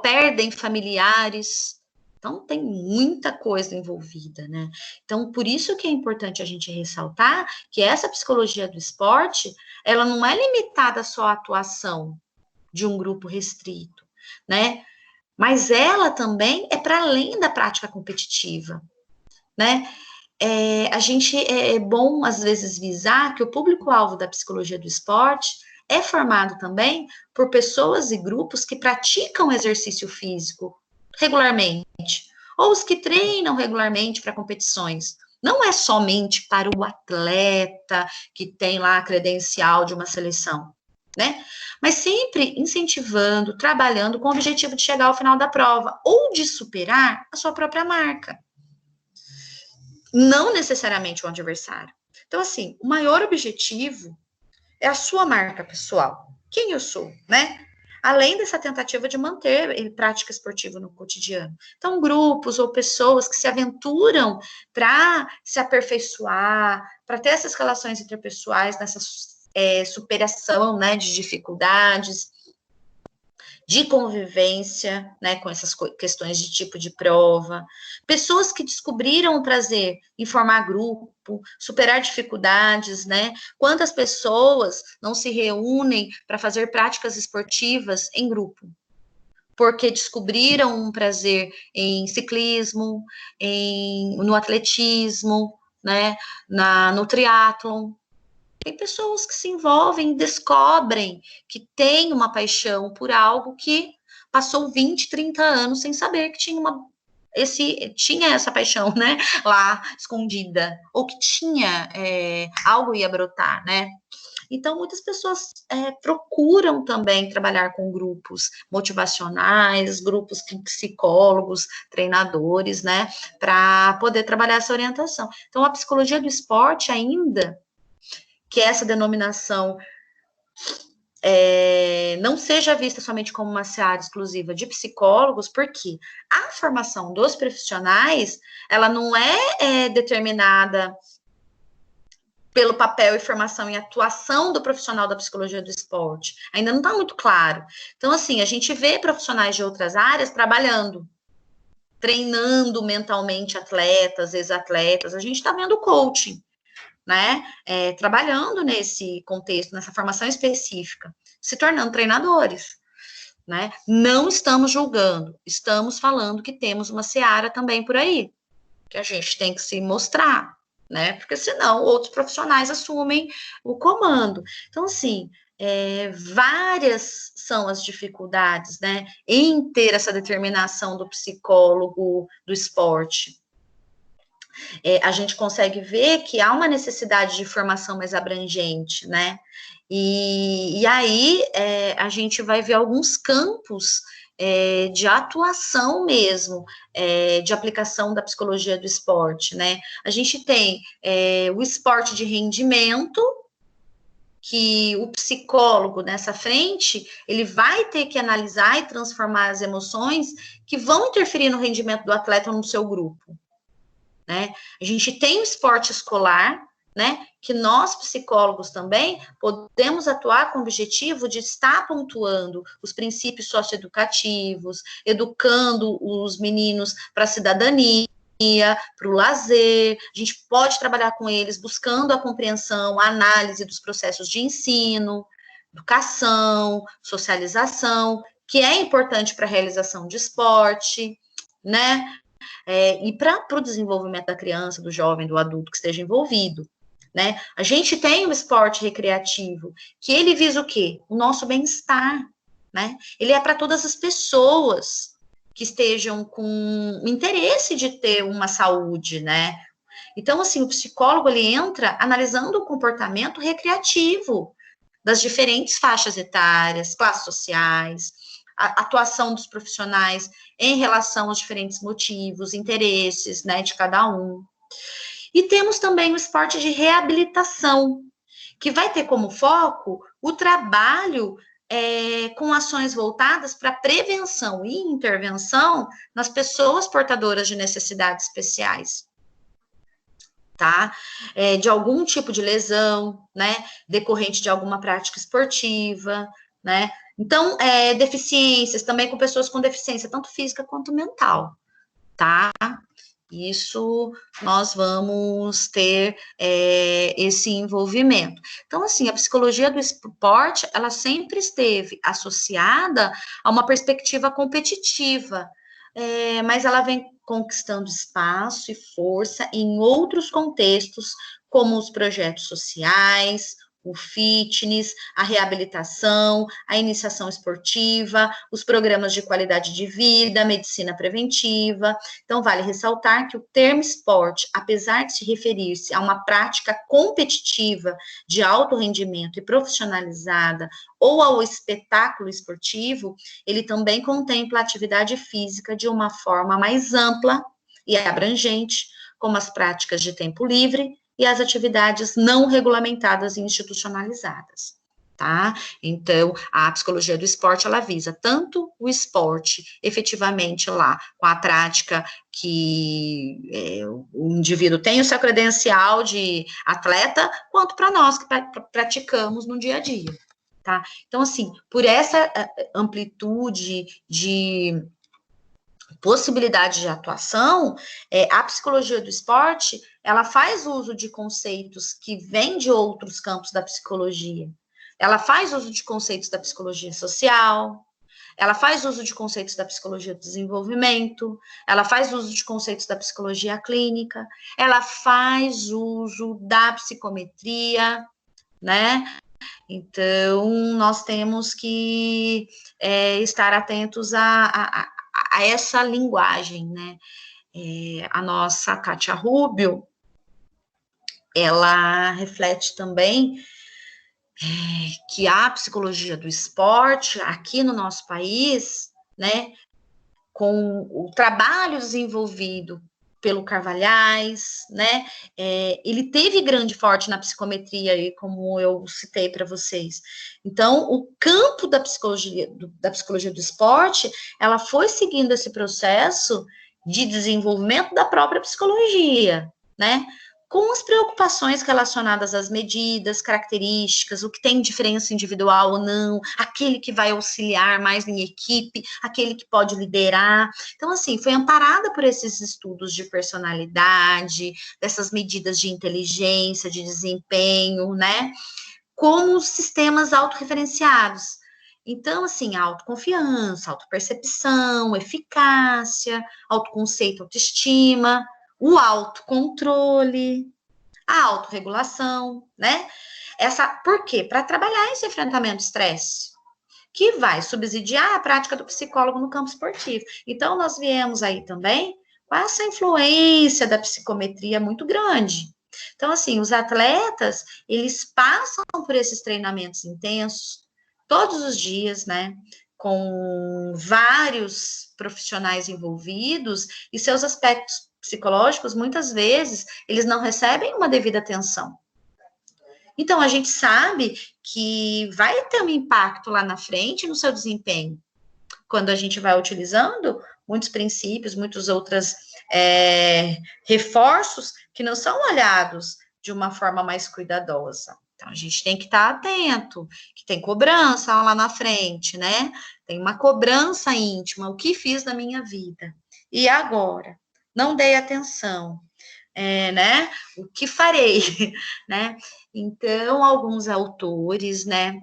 Speaker 1: Perdem familiares. Então, tem muita coisa envolvida, né? Então, por isso que é importante a gente ressaltar que essa psicologia do esporte, ela não é limitada só à atuação de um grupo restrito, né? Mas ela também é para além da prática competitiva, né? A gente é bom, às vezes, visar que o público-alvo da psicologia do esporte é formado também por pessoas e grupos que praticam exercício físico regularmente, ou os que treinam regularmente para competições. Não é somente para o atleta que tem lá a credencial de uma seleção, né? Mas sempre incentivando, trabalhando com o objetivo de chegar ao final da prova ou de superar a sua própria marca. Não necessariamente o adversário. Então, assim, o maior objetivo é a sua marca pessoal. Quem eu sou, né? Além dessa tentativa de manter prática esportiva no cotidiano. Então, grupos ou pessoas que se aventuram para se aperfeiçoar, para ter essas relações interpessoais, nessa superação, né, de dificuldades, de convivência, né, com essas questões de tipo de prova, pessoas que descobriram o prazer em formar grupo, superar dificuldades, né, quantas pessoas não se reúnem para fazer práticas esportivas em grupo, porque descobriram um prazer em ciclismo, no atletismo, né, no triatlon. Tem pessoas que se envolvem, descobrem que tem uma paixão por algo que passou 20, 30 anos sem saber que tinha essa paixão, né, lá escondida, ou que tinha algo ia brotar, né? Então, muitas pessoas procuram também trabalhar com grupos motivacionais, grupos com psicólogos, treinadores, né, para poder trabalhar essa orientação. Então, a psicologia do esporte ainda que essa denominação não seja vista somente como uma seara exclusiva de psicólogos, porque a formação dos profissionais, ela não é determinada pelo papel e formação e atuação do profissional da psicologia do esporte. Ainda não está muito claro. Então, assim, a gente vê profissionais de outras áreas trabalhando, treinando mentalmente atletas, ex-atletas, a gente está vendo coaching, né, trabalhando nesse contexto, nessa formação específica, se tornando treinadores, né? Não estamos julgando, estamos falando que temos uma seara também por aí, que a gente tem que se mostrar, né? Porque senão outros profissionais assumem o comando. Então, assim, várias são as dificuldades, né, em ter essa determinação do psicólogo do esporte. A gente consegue ver que há uma necessidade de formação mais abrangente, né? E aí a gente vai ver alguns campos de atuação mesmo, de aplicação da psicologia do esporte, né? A gente tem o esporte de rendimento, que o psicólogo nessa frente, ele vai ter que analisar e transformar as emoções que vão interferir no rendimento do atleta ou no seu grupo. né? A gente tem o esporte escolar, né? Que nós, psicólogos também, podemos atuar com o objetivo de estar pontuando os princípios socioeducativos, educando os meninos para a cidadania, para o lazer. A gente pode trabalhar com eles buscando a compreensão, a análise dos processos de ensino, educação, socialização, que é importante para a realização de esporte, né? E para o desenvolvimento da criança, do jovem, do adulto que esteja envolvido, né? A gente tem o esporte recreativo, que ele visa o quê? O nosso bem-estar, né? Ele é para todas as pessoas que estejam com interesse de ter uma saúde, né? Então, assim, o psicólogo, ele entra analisando o comportamento recreativo das diferentes faixas etárias, classes sociais, a atuação dos profissionais em relação aos diferentes motivos, interesses, né, de cada um. E temos também o esporte de reabilitação, que vai ter como foco o trabalho com ações voltadas para prevenção e intervenção nas pessoas portadoras de necessidades especiais, tá? De algum tipo de lesão, né? Decorrente de alguma prática esportiva, né? Então, deficiências também com pessoas com deficiência, tanto física quanto mental, tá? Isso nós vamos ter esse envolvimento. Então, assim, a psicologia do esporte, ela sempre esteve associada a uma perspectiva competitiva, mas ela vem conquistando espaço e força em outros contextos, como os projetos sociais, o fitness, a reabilitação, a iniciação esportiva, os programas de qualidade de vida, a medicina preventiva. Então, vale ressaltar que o termo esporte, apesar de se referir-se a uma prática competitiva de alto rendimento e profissionalizada, ou ao espetáculo esportivo, ele também contempla a atividade física de uma forma mais ampla e abrangente, como as práticas de tempo livre, e as atividades não regulamentadas e institucionalizadas, tá? Então, a psicologia do esporte, ela visa tanto o esporte, efetivamente lá, com a prática que o indivíduo tem o seu credencial de atleta, quanto para nós que praticamos no dia a dia, tá? Então, assim, por essa amplitude de possibilidade de atuação, a psicologia do esporte, ela faz uso de conceitos que vêm de outros campos da psicologia. Ela faz uso de conceitos da psicologia social, ela faz uso de conceitos da psicologia do desenvolvimento, ela faz uso de conceitos da psicologia clínica, ela faz uso da psicometria, né? Então, nós temos que estar atentos a essa linguagem, né? A nossa Kátia Rubio, ela reflete também que a psicologia do esporte, aqui no nosso país, né, com o trabalho desenvolvido pelo Carvalhais, né, ele teve grande forte na psicometria, como eu citei para vocês. Então, o campo da psicologia do esporte, ela foi seguindo esse processo de desenvolvimento da própria psicologia, né, com as preocupações relacionadas às medidas, características, o que tem diferença individual ou não, aquele que vai auxiliar mais em equipe, aquele que pode liderar. Então, assim, foi amparada por esses estudos de personalidade, dessas medidas de inteligência, de desempenho, né? Como sistemas autorreferenciados. Então, assim, autoconfiança, autopercepção, eficácia, autoconceito, autoestima, o autocontrole, a autorregulação, né? Por quê? Para trabalhar esse enfrentamento do estresse, que vai subsidiar a prática do psicólogo no campo esportivo. Então, nós viemos aí também com essa influência da psicometria muito grande. Então, assim, os atletas, eles passam por esses treinamentos intensos, todos os dias, né? Com vários profissionais envolvidos, e seus aspectos psicológicos, muitas vezes, eles não recebem uma devida atenção. Então, a gente sabe que vai ter um impacto lá na frente no seu desempenho, quando a gente vai utilizando muitos princípios, muitos outros reforços que não são olhados de uma forma mais cuidadosa. Então, a gente tem que estar atento, que tem cobrança lá na frente, né? Tem uma cobrança íntima, o que fiz na minha vida? E agora? Não dei atenção, né? O que farei, né? Então, alguns autores, né?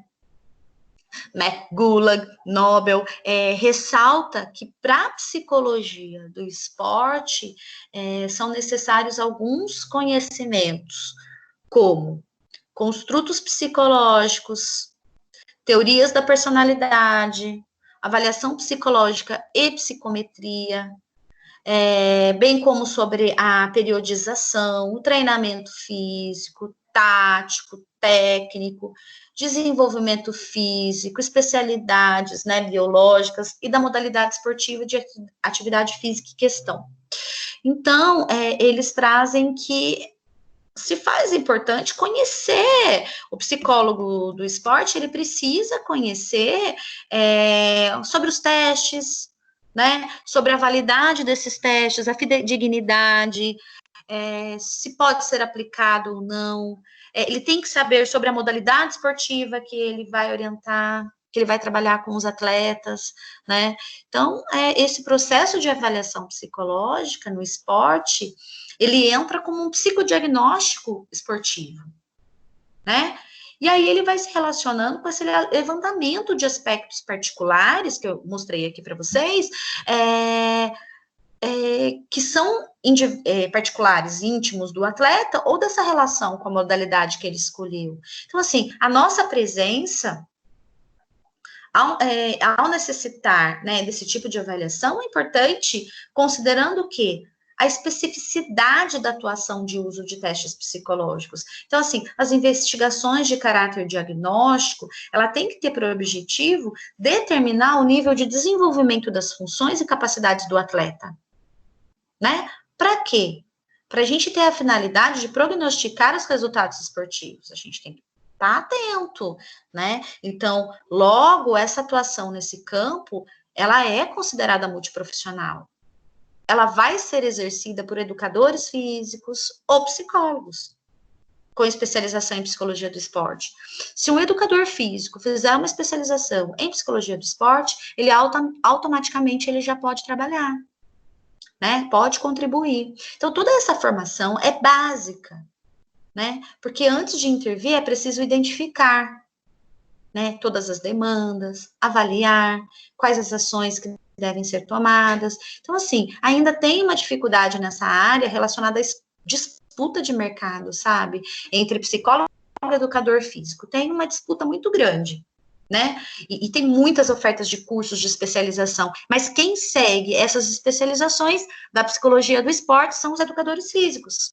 Speaker 1: McGulag, Nobel, ressalta que para a psicologia do esporte são necessários alguns conhecimentos, como construtos psicológicos, teorias da personalidade, avaliação psicológica e psicometria, bem como sobre a periodização, o treinamento físico, tático, técnico, desenvolvimento físico, especialidades, né, biológicas e da modalidade esportiva de atividade física em questão. Então, eles trazem que se faz importante conhecer o psicólogo do esporte, ele precisa conhecer sobre os testes, né, sobre a validade desses testes, a fidedignidade, se pode ser aplicado ou não, ele tem que saber sobre a modalidade esportiva que ele vai orientar, que ele vai trabalhar com os atletas, né, então, esse processo de avaliação psicológica no esporte, ele entra como um psicodiagnóstico esportivo, né, e aí ele vai se relacionando com esse levantamento de aspectos particulares, que eu mostrei aqui para vocês, que são particulares, íntimos do atleta, ou dessa relação com a modalidade que ele escolheu. Então, assim, a nossa presença, ao necessitar, né, desse tipo de avaliação, é importante, considerando o quê? A especificidade da atuação de uso de testes psicológicos. Então, assim, as investigações de caráter diagnóstico, ela tem que ter por objetivo determinar o nível de desenvolvimento das funções e capacidades do atleta, né? Para quê? Para a gente ter a finalidade de prognosticar os resultados esportivos, a gente tem que estar atento, né? Então, logo, essa atuação nesse campo, ela é considerada multiprofissional. Ela vai ser exercida por educadores físicos ou psicólogos, com especialização em psicologia do esporte. Se um educador físico fizer uma especialização em psicologia do esporte, ele automaticamente ele já pode trabalhar, né? Pode contribuir. Então, toda essa formação é básica, né? Porque antes de intervir, é preciso identificar, né, todas as demandas, avaliar quais as ações que devem ser tomadas. Então, assim, ainda tem uma dificuldade nessa área relacionada à disputa de mercado, sabe? Entre psicólogo e educador físico. Tem uma disputa muito grande, né? E tem muitas ofertas de cursos de especialização, mas quem segue essas especializações da psicologia do esporte são os educadores físicos,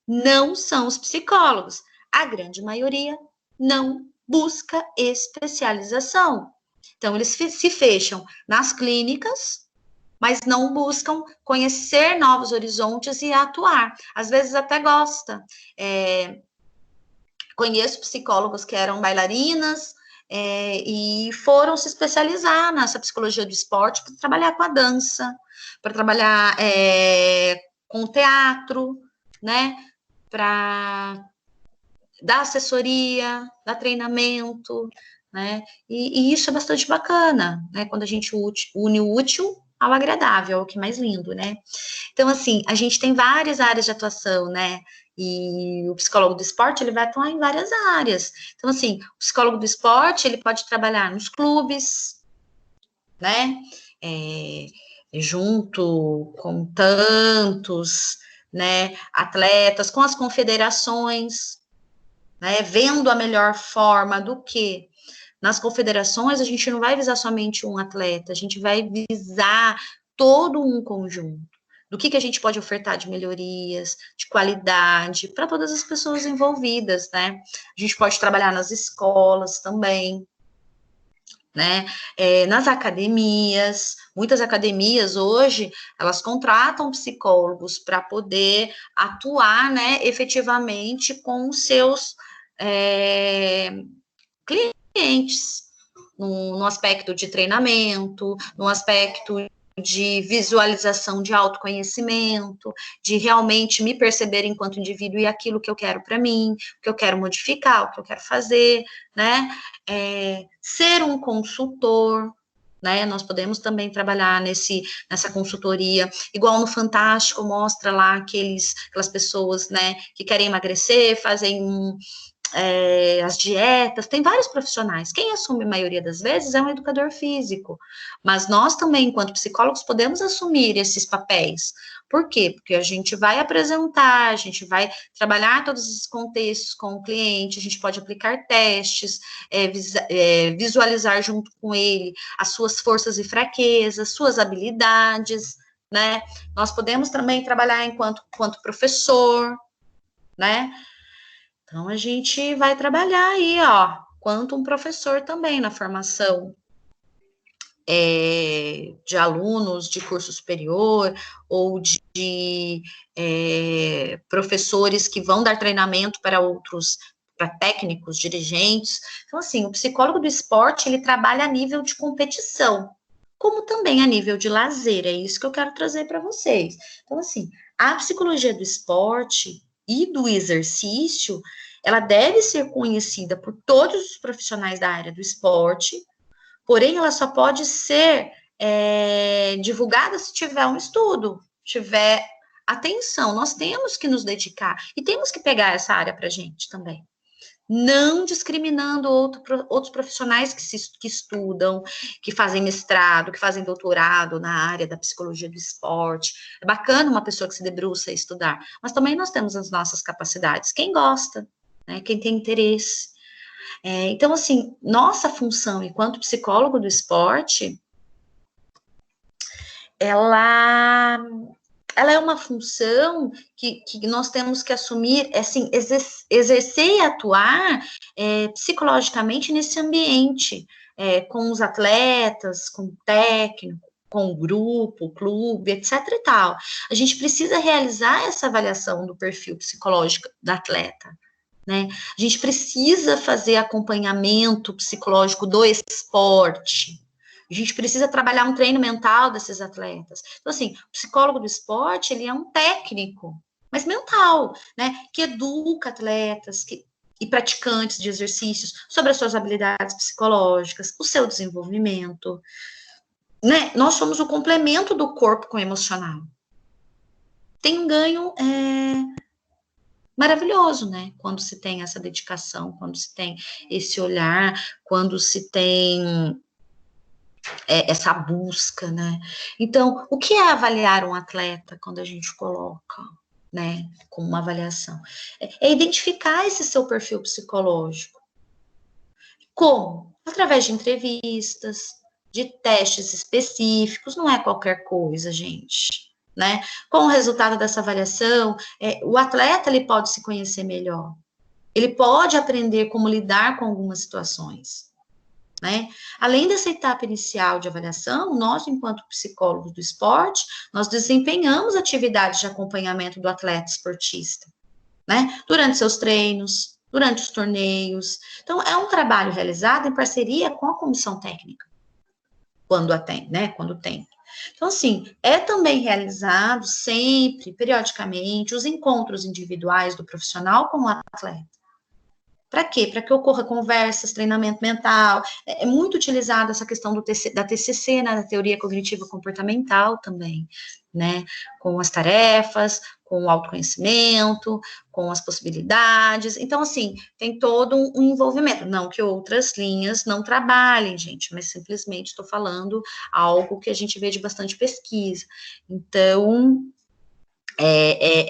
Speaker 1: não são os psicólogos. A grande maioria não busca especialização. Então, eles se fecham nas clínicas, mas não buscam conhecer novos horizontes e atuar. Às vezes até gosta. Conheço psicólogos que eram bailarinas e foram se especializar nessa psicologia do esporte para trabalhar com a dança, para trabalhar com o teatro, né? Para dar assessoria, dar treinamento, né? E isso é bastante bacana, né? Quando a gente une o útil ao agradável, é o que mais lindo, né? Então, assim, a gente tem várias áreas de atuação, né? E o psicólogo do esporte, ele vai atuar em várias áreas. Então, assim, o psicólogo do esporte, ele pode trabalhar nos clubes, né? Junto com tantos, né, atletas, com as confederações, né, vendo a melhor forma do que nas confederações a gente não vai visar somente um atleta, a gente vai visar todo um conjunto do que a gente pode ofertar de melhorias, de qualidade para todas as pessoas envolvidas, né? A gente pode trabalhar nas escolas também, né? Nas academias, muitas academias hoje, elas contratam psicólogos para poder atuar, né, efetivamente com os seus clientes, no aspecto de treinamento, no aspecto de visualização de autoconhecimento, de realmente me perceber enquanto indivíduo e aquilo que eu quero para mim, o que eu quero modificar, o que eu quero fazer, né? Ser um consultor, né? Nós podemos também trabalhar nessa consultoria, igual no Fantástico, mostra lá aquelas pessoas, né, que querem emagrecer, fazem as dietas, tem vários profissionais. Quem assume a maioria das vezes é um educador físico, mas nós também, enquanto psicólogos, podemos assumir esses papéis. Por quê? Porque a gente vai apresentar, a gente vai trabalhar todos esses contextos com o cliente, a gente pode aplicar testes, visualizar junto com ele as suas forças e fraquezas, suas habilidades, né? Nós podemos também trabalhar enquanto professor, né? Então, a gente vai trabalhar aí, ó, quanto um professor também na formação de alunos de curso superior ou de professores que vão dar treinamento para outros, para técnicos, dirigentes. Então, assim, o psicólogo do esporte, ele trabalha a nível de competição, como também a nível de lazer, é isso que eu quero trazer para vocês. Então, assim, a psicologia do esporte e do exercício, ela deve ser conhecida por todos os profissionais da área do esporte, porém, ela só pode ser divulgada se tiver um estudo, tiver atenção. Nós temos que nos dedicar e temos que pegar essa área para a gente também. Não discriminando outros profissionais que estudam, que fazem mestrado, que fazem doutorado na área da psicologia do esporte. É bacana uma pessoa que se debruça a estudar, mas também nós temos as nossas capacidades. Quem gosta, né? Quem tem interesse. Então, assim, nossa função enquanto psicólogo do esporte, ela é uma função que nós temos que assumir, assim, exercer e atuar psicologicamente nesse ambiente, com os atletas, com o técnico, com o grupo, o clube, etc. e tal. A gente precisa realizar essa avaliação do perfil psicológico da atleta, né? A gente precisa fazer acompanhamento psicológico do esporte. A gente precisa trabalhar um treino mental desses atletas. Então, assim, o psicólogo do esporte, ele é um técnico, mas mental, né? Que educa atletas e praticantes de exercícios sobre as suas habilidades psicológicas, o seu desenvolvimento, né? Nós somos o complemento do corpo com o emocional. Tem um ganho maravilhoso, né? Quando se tem essa dedicação, quando se tem esse olhar, quando se tem essa busca, né? Então, o que é avaliar um atleta quando a gente coloca, né, como uma avaliação? É identificar esse seu perfil psicológico. Como? Através de entrevistas, de testes específicos, não é qualquer coisa, gente, né? Com o resultado dessa avaliação, o atleta ele pode se conhecer melhor, ele pode aprender como lidar com algumas situações, né? Além dessa etapa inicial de avaliação, nós, enquanto psicólogos do esporte, nós desempenhamos atividades de acompanhamento do atleta esportista, né? Durante seus treinos, durante os torneios. Então, é um trabalho realizado em parceria com a comissão técnica, quando tem, né? Quando tem. Então, assim, é também realizado sempre, periodicamente, os encontros individuais do profissional com o atleta. Para quê? Para que ocorra conversas, treinamento mental. É muito utilizada essa questão da TCC, né, da teoria cognitiva comportamental também, né? Com as tarefas, com o autoconhecimento, com as possibilidades. Então, assim, tem todo um envolvimento. Não que outras linhas não trabalhem, gente, mas simplesmente estou falando algo que a gente vê de bastante pesquisa. Então,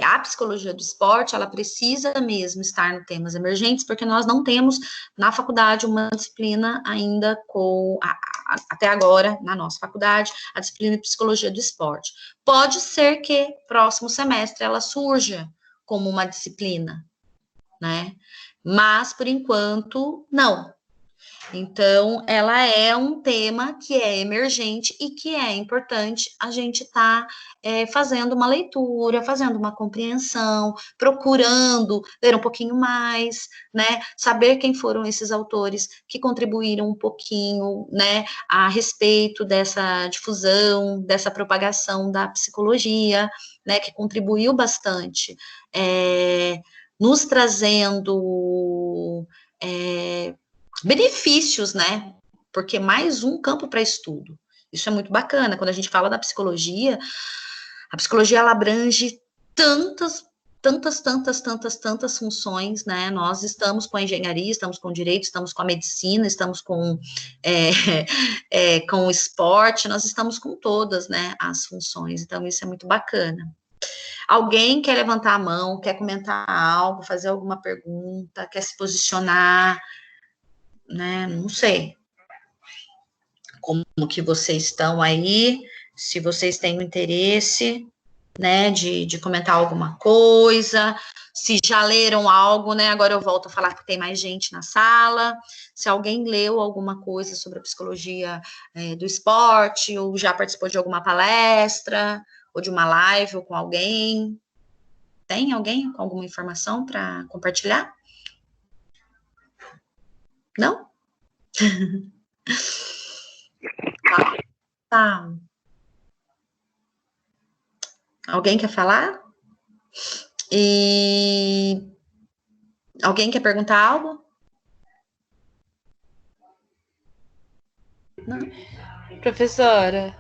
Speaker 1: a psicologia do esporte, ela precisa mesmo estar no temas emergentes, porque nós não temos na faculdade uma disciplina ainda até agora, na nossa faculdade, a disciplina de psicologia do esporte. Pode ser que próximo semestre ela surja como uma disciplina, né? Mas, por enquanto, não. Então, ela é um tema que é emergente e que é importante a gente estar fazendo uma leitura, fazendo uma compreensão, procurando ler um pouquinho mais, né? Saber quem foram esses autores que contribuíram um pouquinho, né, a respeito dessa difusão, dessa propagação da psicologia, né, que contribuiu bastante, nos trazendo benefícios, né? Porque mais um campo para estudo. Isso é muito bacana. Quando a gente fala da psicologia, a psicologia ela abrange tantas funções, né? Nós estamos com a engenharia, estamos com o direito, estamos com a medicina, estamos com com o esporte, nós estamos com todas, né, as funções. Então, isso é muito bacana. Alguém quer levantar a mão, quer comentar algo, fazer alguma pergunta, quer se posicionar, né? Não sei como que vocês estão aí, se vocês têm o interesse, né, de comentar alguma coisa, se já leram algo, né? Agora eu volto a falar que tem mais gente na sala. Se alguém leu alguma coisa sobre a psicologia do esporte, ou já participou de alguma palestra, ou de uma live, ou com alguém. Tem alguém com alguma informação para compartilhar? Não? Tá. Alguém quer falar? E alguém quer perguntar algo?
Speaker 4: Não. Professora.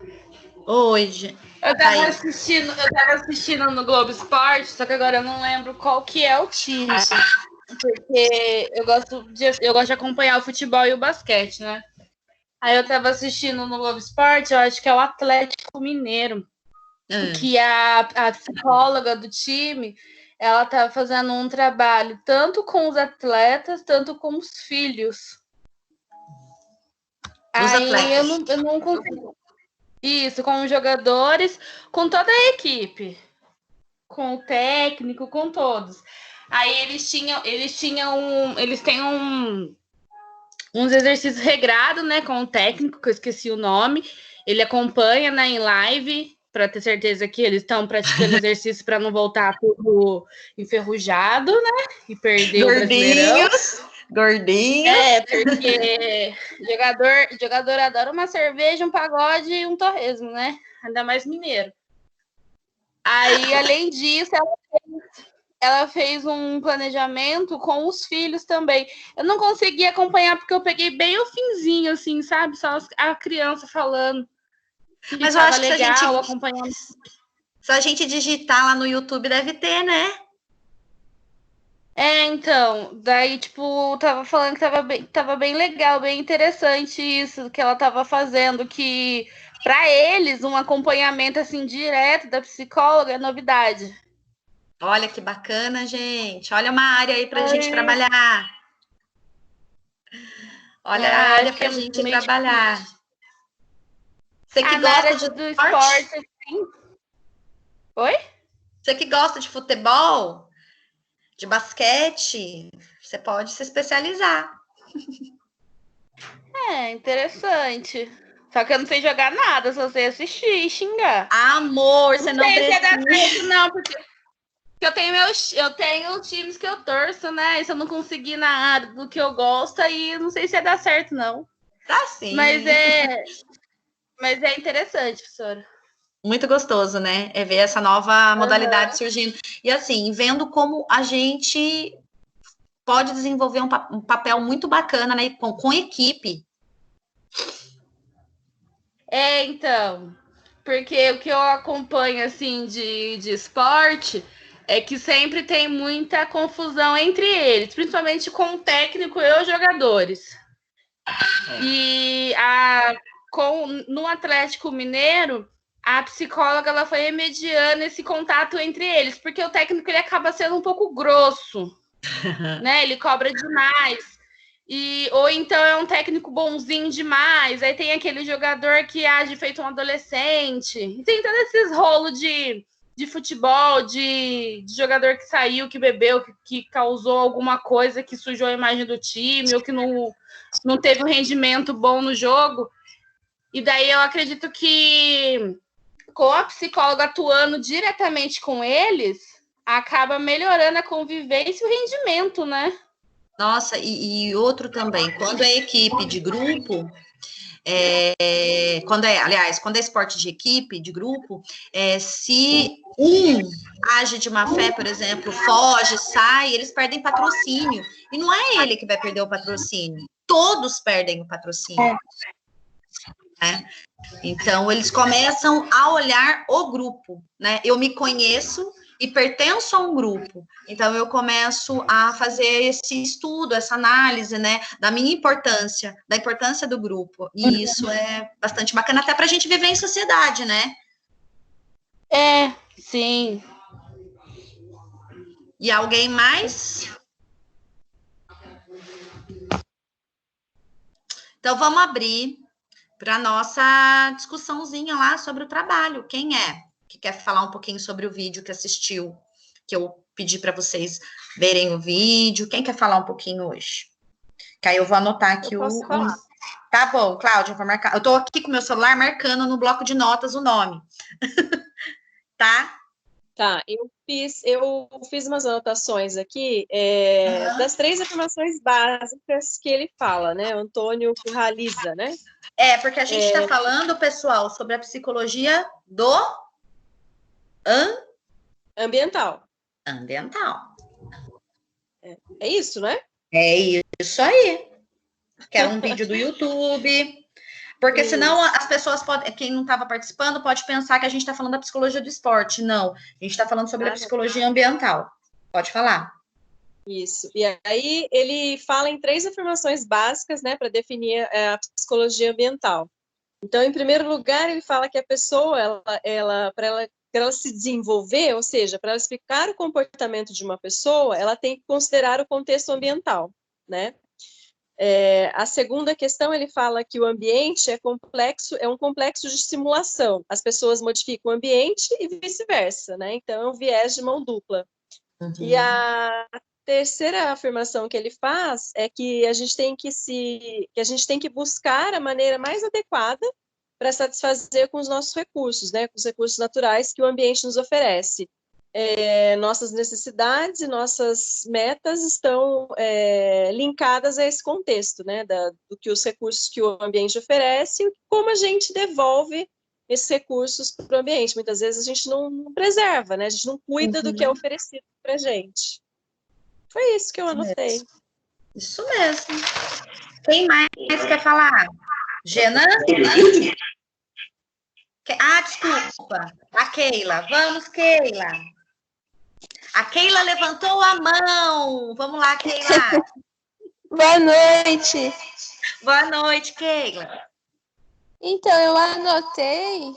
Speaker 1: Hoje.
Speaker 4: Eu tava assistindo no Globo Esporte, só que agora eu não lembro qual que é o time. Porque eu gosto de acompanhar o futebol e o basquete, né? Aí eu tava assistindo no Globo Esporte, eu acho que é o Atlético Mineiro. Que a psicóloga do time, ela tá fazendo um trabalho tanto com os atletas, tanto com os filhos. Aí eu não consigo. Isso, com os jogadores, com toda a equipe, com o técnico, com todos. Aí eles têm uns exercícios regrados, né, com o técnico, que eu esqueci o nome. Ele acompanha, né, em live, para ter certeza que eles estão praticando exercício para não voltar tudo enferrujado, né, e perder o Brasileirão.
Speaker 1: Gordinhos.
Speaker 4: Porque jogador adora uma cerveja, um pagode e um torresmo, né? Ainda mais mineiro. Aí, além disso, ela fez um planejamento com os filhos também. Eu não consegui acompanhar porque eu peguei bem o finzinho, assim, sabe? Só a criança falando.
Speaker 1: Mas eu acho que se a gente digitar lá no YouTube, deve ter, né?
Speaker 4: Então, daí, tipo, tava falando que tava bem legal, bem interessante isso que ela tava fazendo, que para eles um acompanhamento, assim, direto da psicóloga é novidade.
Speaker 1: Olha que bacana, gente. Olha uma área aí pra gente trabalhar. Olha a área pra gente trabalhar. Você que gosta
Speaker 4: do esporte, assim. Oi?
Speaker 1: Você que gosta de futebol, de basquete, você pode se especializar.
Speaker 4: Interessante. Só que eu não sei jogar nada, só sei assistir e xingar.
Speaker 1: Amor, você não precisa.
Speaker 4: Não sei se é da certo, não, porque eu tenho times que eu torço, né? E se eu não conseguir na área do que eu gosto, aí não sei se é dar certo, não.
Speaker 1: Tá sim.
Speaker 4: Mas é interessante, professora.
Speaker 1: Muito gostoso, né? É ver essa nova modalidade surgindo. E assim, vendo como a gente pode desenvolver um papel muito bacana, né? Com equipe.
Speaker 4: Então, porque o que eu acompanho, assim, de esporte é que sempre tem muita confusão entre eles, principalmente com o técnico e os jogadores. E no Atlético Mineiro, a psicóloga ela foi remediando esse contato entre eles, porque o técnico ele acaba sendo um pouco grosso, né? Ele cobra demais. Ou então é um técnico bonzinho demais, aí tem aquele jogador que age feito um adolescente. E tem todos esses rolos de futebol, de jogador que saiu, que bebeu, que causou alguma coisa que sujou a imagem do time, ou que não teve um rendimento bom no jogo. E daí eu acredito que com a psicóloga atuando diretamente com eles, acaba melhorando a convivência e o rendimento, né?
Speaker 1: Nossa, e outro também, quando é equipe de grupo, quando é esporte de equipe, de grupo, se um age de má fé, por exemplo, foge, sai, eles perdem patrocínio. E não é ele que vai perder o patrocínio, todos perdem o patrocínio. Né? Então, eles começam a olhar o grupo, né? Eu me conheço e pertenço a um grupo. Então, eu começo a fazer esse estudo, essa análise, né? Da minha importância, da importância do grupo. E isso é bastante bacana, até para a gente viver em sociedade, né?
Speaker 4: Sim.
Speaker 1: E alguém mais? Então, vamos abrir para a nossa discussãozinha lá sobre o trabalho. Quem é que quer falar um pouquinho sobre o vídeo que assistiu, que eu pedi para vocês verem o vídeo? Quem quer falar um pouquinho hoje? Que aí eu vou anotar aqui Tá bom, Cláudia, vou marcar. Eu estou aqui com o meu celular marcando no bloco de notas o nome. Tá?
Speaker 2: Tá, eu fiz umas anotações aqui das 3 afirmações básicas que ele fala, né? O Antônio Curraliza, né?
Speaker 1: Porque a gente está falando, pessoal, sobre a psicologia do
Speaker 2: ambiental.
Speaker 1: Ambiental.
Speaker 2: É isso, né?
Speaker 1: É isso aí. Que era um vídeo do YouTube. Porque senão as pessoas podem, quem não estava participando pode pensar que a gente está falando da psicologia do esporte. Não, a gente está falando sobre a psicologia ambiental. Pode falar.
Speaker 2: Isso. E aí ele fala em 3 afirmações básicas, né, para definir a psicologia ambiental. Então, em primeiro lugar, ele fala que a pessoa, para ela se desenvolver, ou seja, para ela explicar o comportamento de uma pessoa, ela tem que considerar o contexto ambiental, né? A segunda questão, ele fala que o ambiente é um complexo de simulação. As pessoas modificam o ambiente e vice-versa, né? Então, é um viés de mão dupla. Uhum. E a terceira afirmação que ele faz é que a gente tem que buscar a maneira mais adequada para satisfazer com os nossos recursos, né? Com os recursos naturais que o ambiente nos oferece. Nossas necessidades e nossas metas estão linkadas a esse contexto, né, do que os recursos que o ambiente oferece e como a gente devolve esses recursos para o ambiente. Muitas vezes a gente não preserva, né, a gente não cuida do que é oferecido para a gente. Foi isso que eu anotei.
Speaker 1: Isso mesmo. Quem mais quer falar? Genan? Desculpa. A Keila. Vamos, Keila. A Keila levantou a mão. Vamos lá, Keila.
Speaker 5: Boa noite.
Speaker 1: Boa noite, Keila.
Speaker 5: Então, eu anotei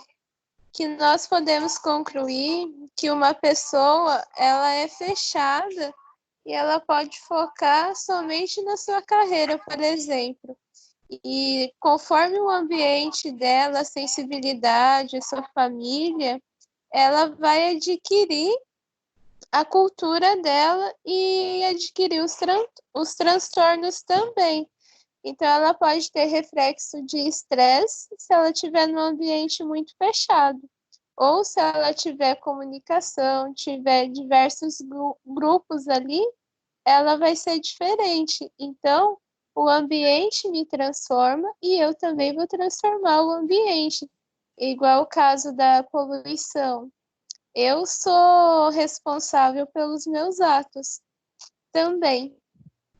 Speaker 5: que nós podemos concluir que uma pessoa, ela é fechada e ela pode focar somente na sua carreira, por exemplo. E conforme o ambiente dela, a sensibilidade, a sua família, ela vai adquirir a cultura dela e adquirir os transtornos também. Então, ela pode ter reflexo de estresse se ela estiver num ambiente muito fechado. Ou se ela tiver comunicação, tiver diversos grupos ali, ela vai ser diferente. Então, o ambiente me transforma e eu também vou transformar o ambiente. Igual o caso da poluição. Eu sou responsável pelos meus atos também.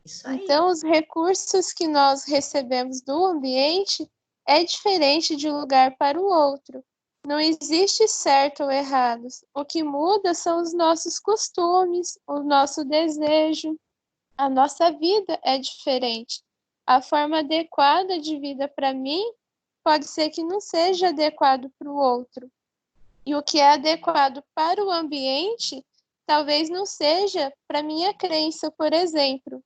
Speaker 1: Isso aí.
Speaker 5: Então, os recursos que nós recebemos do ambiente é diferente de um lugar para o outro. Não existe certo ou errado. O que muda são os nossos costumes, o nosso desejo. A nossa vida é diferente. A forma adequada de vida para mim pode ser que não seja adequado para o outro. E o que é adequado para o ambiente talvez não seja para minha crença, por exemplo.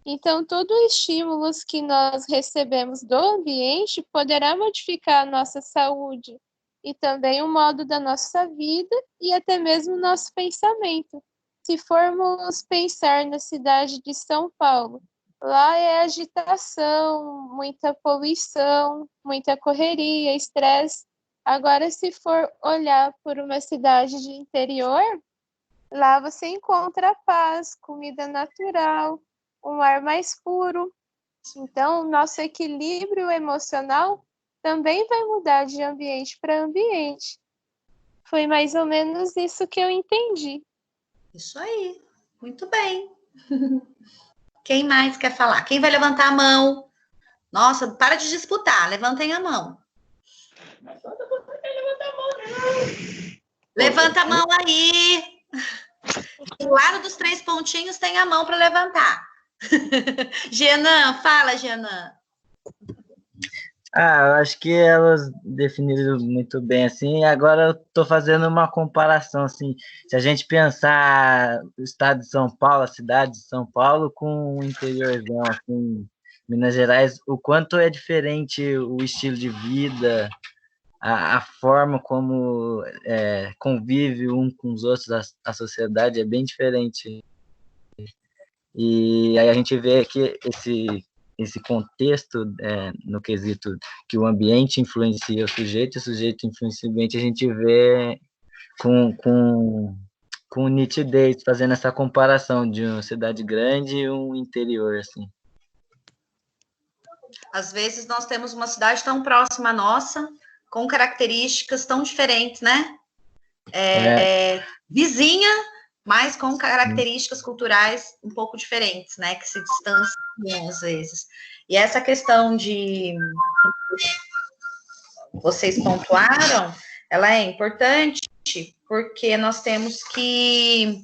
Speaker 5: Então, todos os estímulos que nós recebemos do ambiente poderá modificar a nossa saúde e também o modo da nossa vida e até mesmo o nosso pensamento. Se formos pensar na cidade de São Paulo, Lá é agitação, muita poluição, muita correria, estresse. Agora, se for olhar por uma cidade de interior, lá você encontra paz, comida natural, um ar mais puro. Então, nosso equilíbrio emocional também vai mudar de ambiente para ambiente. Foi mais ou menos isso que eu entendi.
Speaker 1: Isso aí, muito bem. Quem mais quer falar? Quem vai levantar a mão? Nossa, para de disputar, levantem a mão. Levanta a mão aí. Do lado dos 3 pontinhos tem a mão para levantar. Genan, fala, Genan.
Speaker 3: Eu acho que elas definiram muito bem, assim, agora eu estou fazendo uma comparação, assim, se a gente pensar o estado de São Paulo, a cidade de São Paulo, com o interiorzão, assim, Minas Gerais, o quanto é diferente o estilo de vida, a forma como convive um com os outros, a sociedade é bem diferente. E aí a gente vê que esse contexto, no quesito que o ambiente influencia o sujeito influencia o ambiente, a gente vê com nitidez, fazendo essa comparação de uma cidade grande e um interior, assim.
Speaker 1: Às vezes nós temos uma cidade tão próxima à nossa, com características tão diferentes, né? Vizinha, mas com características culturais um pouco diferentes, né? Que se distanciam às vezes. E essa questão de vocês pontuaram, ela é importante porque nós temos que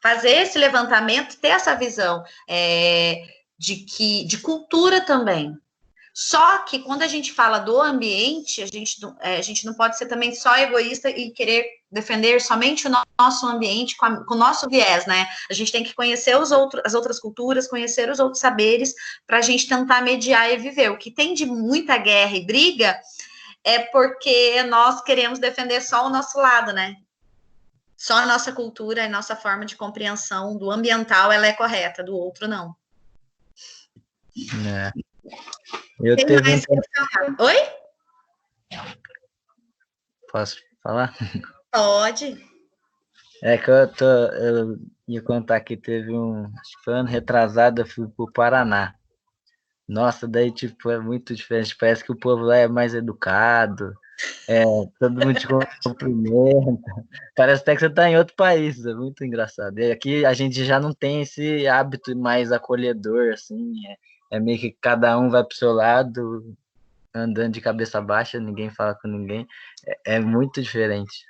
Speaker 1: fazer esse levantamento, ter essa visão de cultura também. Só que quando a gente fala do ambiente, a gente não pode ser também só egoísta e querer defender somente o nosso ambiente com o nosso viés, né? A gente tem que conhecer as outras culturas, conhecer os outros saberes, para a gente tentar mediar e viver. O que tem de muita guerra e briga é porque nós queremos defender só o nosso lado, né? Só a nossa cultura, a nossa forma de compreensão do ambiental, ela é correta, do outro não.
Speaker 3: Eu teve
Speaker 1: Oi?
Speaker 3: Posso falar?
Speaker 1: Pode.
Speaker 3: É que eu ia contar que teve acho que foi ano retrasado, eu fui pro Paraná. Nossa, daí, tipo, é muito diferente. Parece que o povo lá é mais educado, todo mundo te cumprimenta. Parece até que você tá em outro país, é muito engraçado. E aqui a gente já não tem esse hábito mais acolhedor, assim, é meio que cada um vai pro seu lado, andando de cabeça baixa, ninguém fala com ninguém. É muito diferente.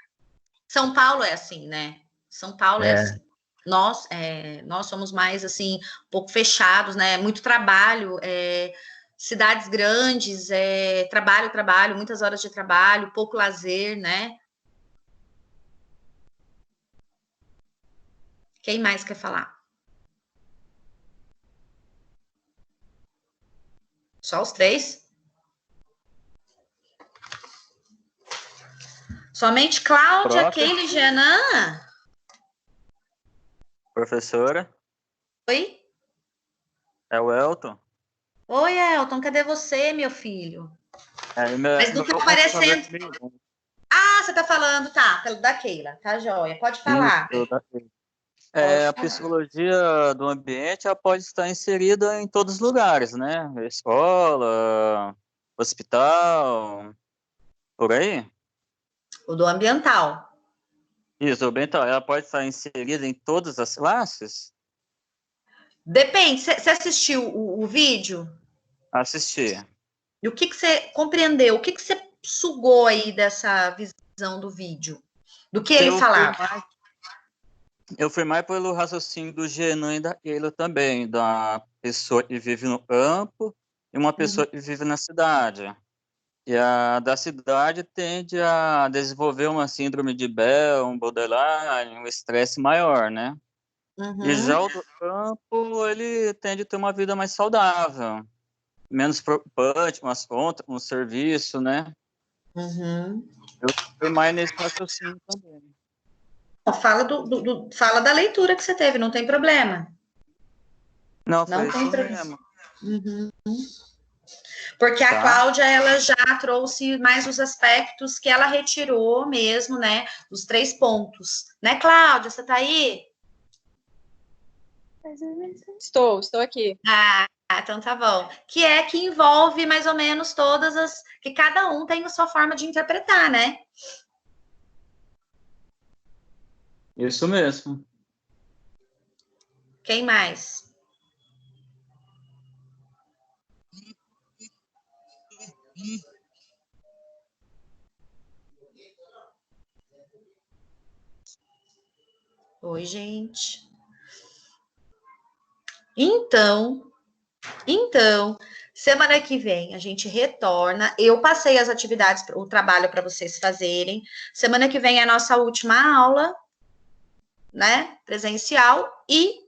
Speaker 1: São Paulo é assim, né? São Paulo é assim. Nós somos mais, assim, um pouco fechados, né? Muito trabalho, cidades grandes, trabalho, muitas horas de trabalho, pouco lazer, né? Quem mais quer falar? Só os 3? Somente Cláudia, Keila e Genan?
Speaker 6: Professora?
Speaker 1: Oi?
Speaker 6: É o Elton?
Speaker 1: Oi, Elton, cadê você, meu filho? Mas não tá aparecendo. Você tá falando, tá, da Keila, tá joia, pode falar.
Speaker 6: A psicologia do ambiente ela pode estar inserida em todos os lugares, né? Escola, hospital, por aí.
Speaker 1: O do ambiental.
Speaker 6: Isso, o ambiental, ela pode estar inserida em todas as classes?
Speaker 1: Depende, você assistiu o vídeo?
Speaker 6: Assisti.
Speaker 1: E o que você compreendeu? O que você sugou aí dessa visão do vídeo? Do que ele falava?
Speaker 6: Eu fui mais pelo raciocínio do Genan e da Keila também, da pessoa que vive no campo e uma pessoa que vive na cidade. E a da cidade tende a desenvolver uma síndrome de Bell, um borderline, um estresse maior, né? E já o do campo, ele tende a ter uma vida mais saudável, menos preocupante, umas contas, um serviço, né? Eu fui mais nesse raciocínio também.
Speaker 1: Fala da leitura que você teve, não tem problema.
Speaker 6: Não tem problema.
Speaker 1: Uhum. Porque a
Speaker 6: Tá.
Speaker 1: Cláudia, ela já trouxe mais os aspectos que ela retirou mesmo, né? Os 3 pontos. Né, Cláudia? Você tá aí?
Speaker 2: Estou aqui.
Speaker 1: Ah, então tá bom. Que é que envolve mais ou menos todas as... Que cada um tem a sua forma de interpretar, né?
Speaker 6: Isso mesmo.
Speaker 1: Quem mais? Oi, gente. Então, semana que vem a gente retorna. Eu passei as atividades, o trabalho para vocês fazerem. Semana que vem é a nossa última aula, né? Presencial, e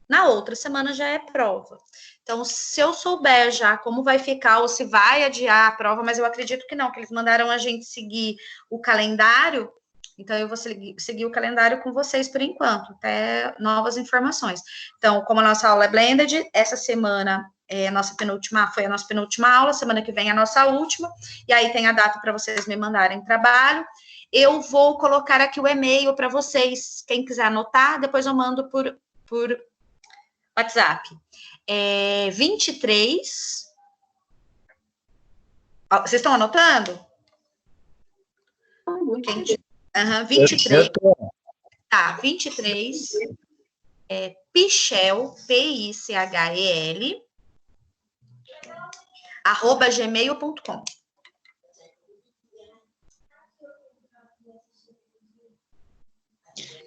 Speaker 1: na outra semana já é prova. Então, se eu souber já como vai ficar, ou se vai adiar a prova, mas eu acredito que não, que eles mandaram a gente seguir o calendário. Então, eu vou seguir o calendário com vocês por enquanto, até novas informações. Então, como a nossa aula é blended, essa semana foi a nossa penúltima aula, semana que vem é a nossa última, e aí tem a data para vocês me mandarem trabalho. Eu vou colocar aqui o e-mail para vocês, quem quiser anotar, depois eu mando por WhatsApp. 23. Vocês estão anotando? Quem... 23. Tá, 23. Pichel, Pichel, @gmail.com.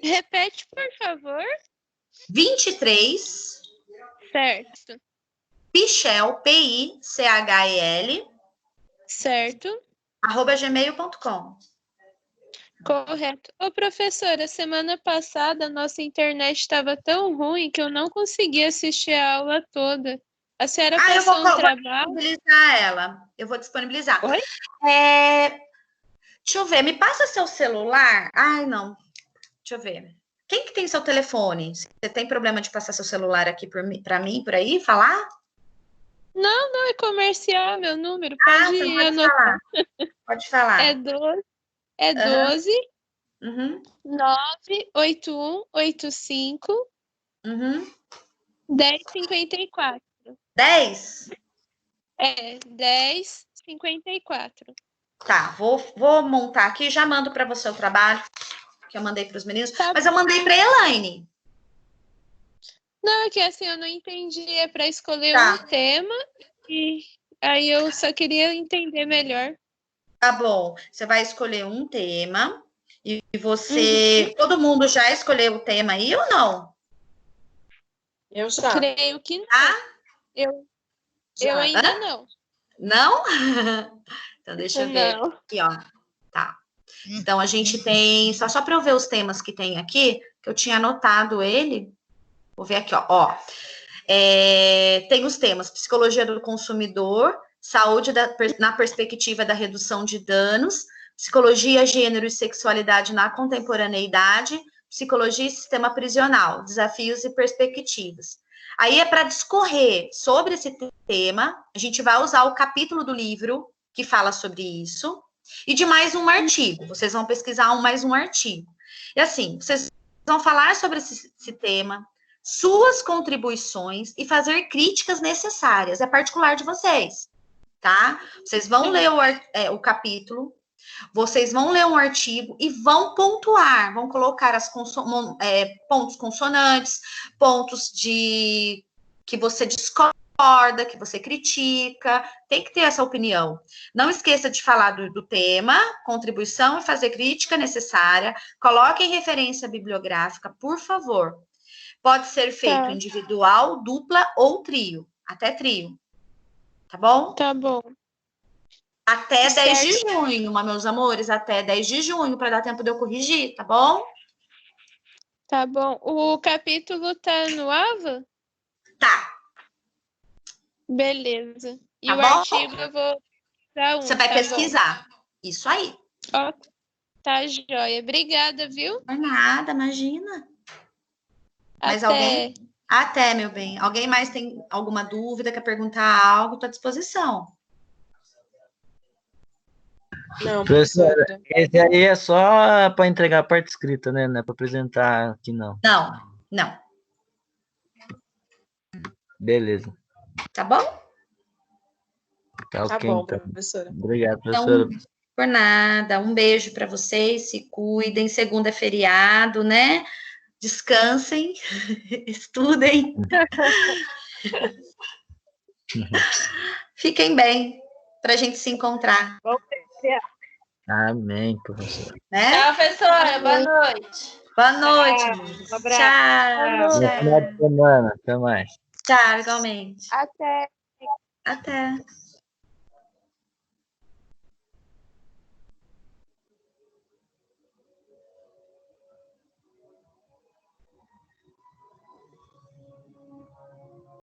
Speaker 5: Repete, por favor.
Speaker 1: 23.
Speaker 5: Certo.
Speaker 1: Pichel, Pichel,
Speaker 5: Certo.
Speaker 1: @gmail.com.
Speaker 5: Correto. Ô, professora, semana passada a nossa internet estava tão ruim que eu não consegui assistir a aula toda. A senhora
Speaker 1: eu vou
Speaker 5: passou um trabalho?
Speaker 1: disponibilizar ela. Eu vou disponibilizar.
Speaker 5: Oi?
Speaker 1: Deixa eu ver, me passa seu celular. Ai, não. Deixa eu ver. Quem que tem seu telefone? Você tem problema de passar seu celular aqui para mim, por aí, falar?
Speaker 5: Não é comercial, meu número.
Speaker 1: Então pode falar. Pode falar.
Speaker 5: É 12
Speaker 1: Uhum.
Speaker 5: 98185
Speaker 1: Uhum.
Speaker 5: 1054.
Speaker 1: 10?
Speaker 5: 1054.
Speaker 1: Tá, vou montar aqui e já mando para você o trabalho que eu mandei para os meninos.
Speaker 5: Tá.
Speaker 1: Mas eu mandei para Elaine.
Speaker 5: Não, é que assim, eu não entendi. É para escolher um tema e aí eu só queria entender melhor.
Speaker 1: Tá bom. Você vai escolher um tema e você... Todo mundo já escolheu o tema aí ou não?
Speaker 2: Eu já.
Speaker 5: Creio que não. Eu ainda não.
Speaker 1: Não? Então, deixa eu ver
Speaker 5: Não.
Speaker 1: aqui, ó. Tá. Então, a gente tem... Só para eu ver os temas que tem aqui, que eu tinha anotado ele. Vou ver aqui, ó. Tem os temas: psicologia do consumidor, saúde na perspectiva da redução de danos, psicologia, gênero e sexualidade na contemporaneidade, psicologia e sistema prisional, desafios e perspectivas. Aí é para discorrer sobre esse tema, a gente vai usar o capítulo do livro que fala sobre isso, e de mais um artigo. Vocês vão pesquisar mais um artigo. E assim, vocês vão falar sobre esse tema, suas contribuições e fazer críticas necessárias. É particular de vocês, tá? Vocês vão ler o capítulo, vocês vão ler um artigo e vão pontuar, vão colocar pontos consonantes, pontos que você discorda, que você critica, tem que ter essa opinião. Não esqueça de falar do tema, contribuição e fazer crítica necessária. Coloquem referência bibliográfica, por favor. Pode ser feito individual, dupla ou trio, até trio. Tá bom?
Speaker 5: Tá bom.
Speaker 1: Até 10 de junho, meus amores, até 10 de junho, para dar tempo de eu corrigir, tá bom?
Speaker 5: Tá bom. O capítulo tá no AVA?
Speaker 1: Tá.
Speaker 5: Beleza. E
Speaker 1: Tá
Speaker 5: o
Speaker 1: bom?
Speaker 5: artigo eu vou dar
Speaker 1: Você vai pesquisar.
Speaker 5: Bom.
Speaker 1: Isso aí.
Speaker 5: Ó, tá joia. Obrigada, viu?
Speaker 1: Não é nada, imagina.
Speaker 5: Até.
Speaker 1: Mais alguém? Até, meu bem. Alguém mais tem alguma dúvida, quer perguntar algo? Estou à disposição.
Speaker 2: Não,
Speaker 3: Professora,
Speaker 2: professora.
Speaker 3: esse aí é só para entregar a parte escrita, né? Não é para apresentar aqui, não.
Speaker 1: Não.
Speaker 3: Beleza.
Speaker 1: Tá bom?
Speaker 3: Tá
Speaker 2: Tá
Speaker 3: ok,
Speaker 2: bom,
Speaker 3: então.
Speaker 2: professora.
Speaker 3: Obrigado,
Speaker 1: Então,
Speaker 3: professora.
Speaker 1: por nada. Um beijo para vocês. Se cuidem. Segunda é feriado, né? Descansem. Estudem. Fiquem bem. Para a gente se encontrar,
Speaker 3: Amém, professora.
Speaker 1: né?
Speaker 4: Tchau, professora. Boa noite.
Speaker 1: Boa noite,
Speaker 2: Tchau,
Speaker 1: amores.
Speaker 2: um abraço.
Speaker 1: Tchau.
Speaker 3: Bom final de semana. Até mais.
Speaker 1: Tchau, igualmente.
Speaker 5: Até.
Speaker 1: Até.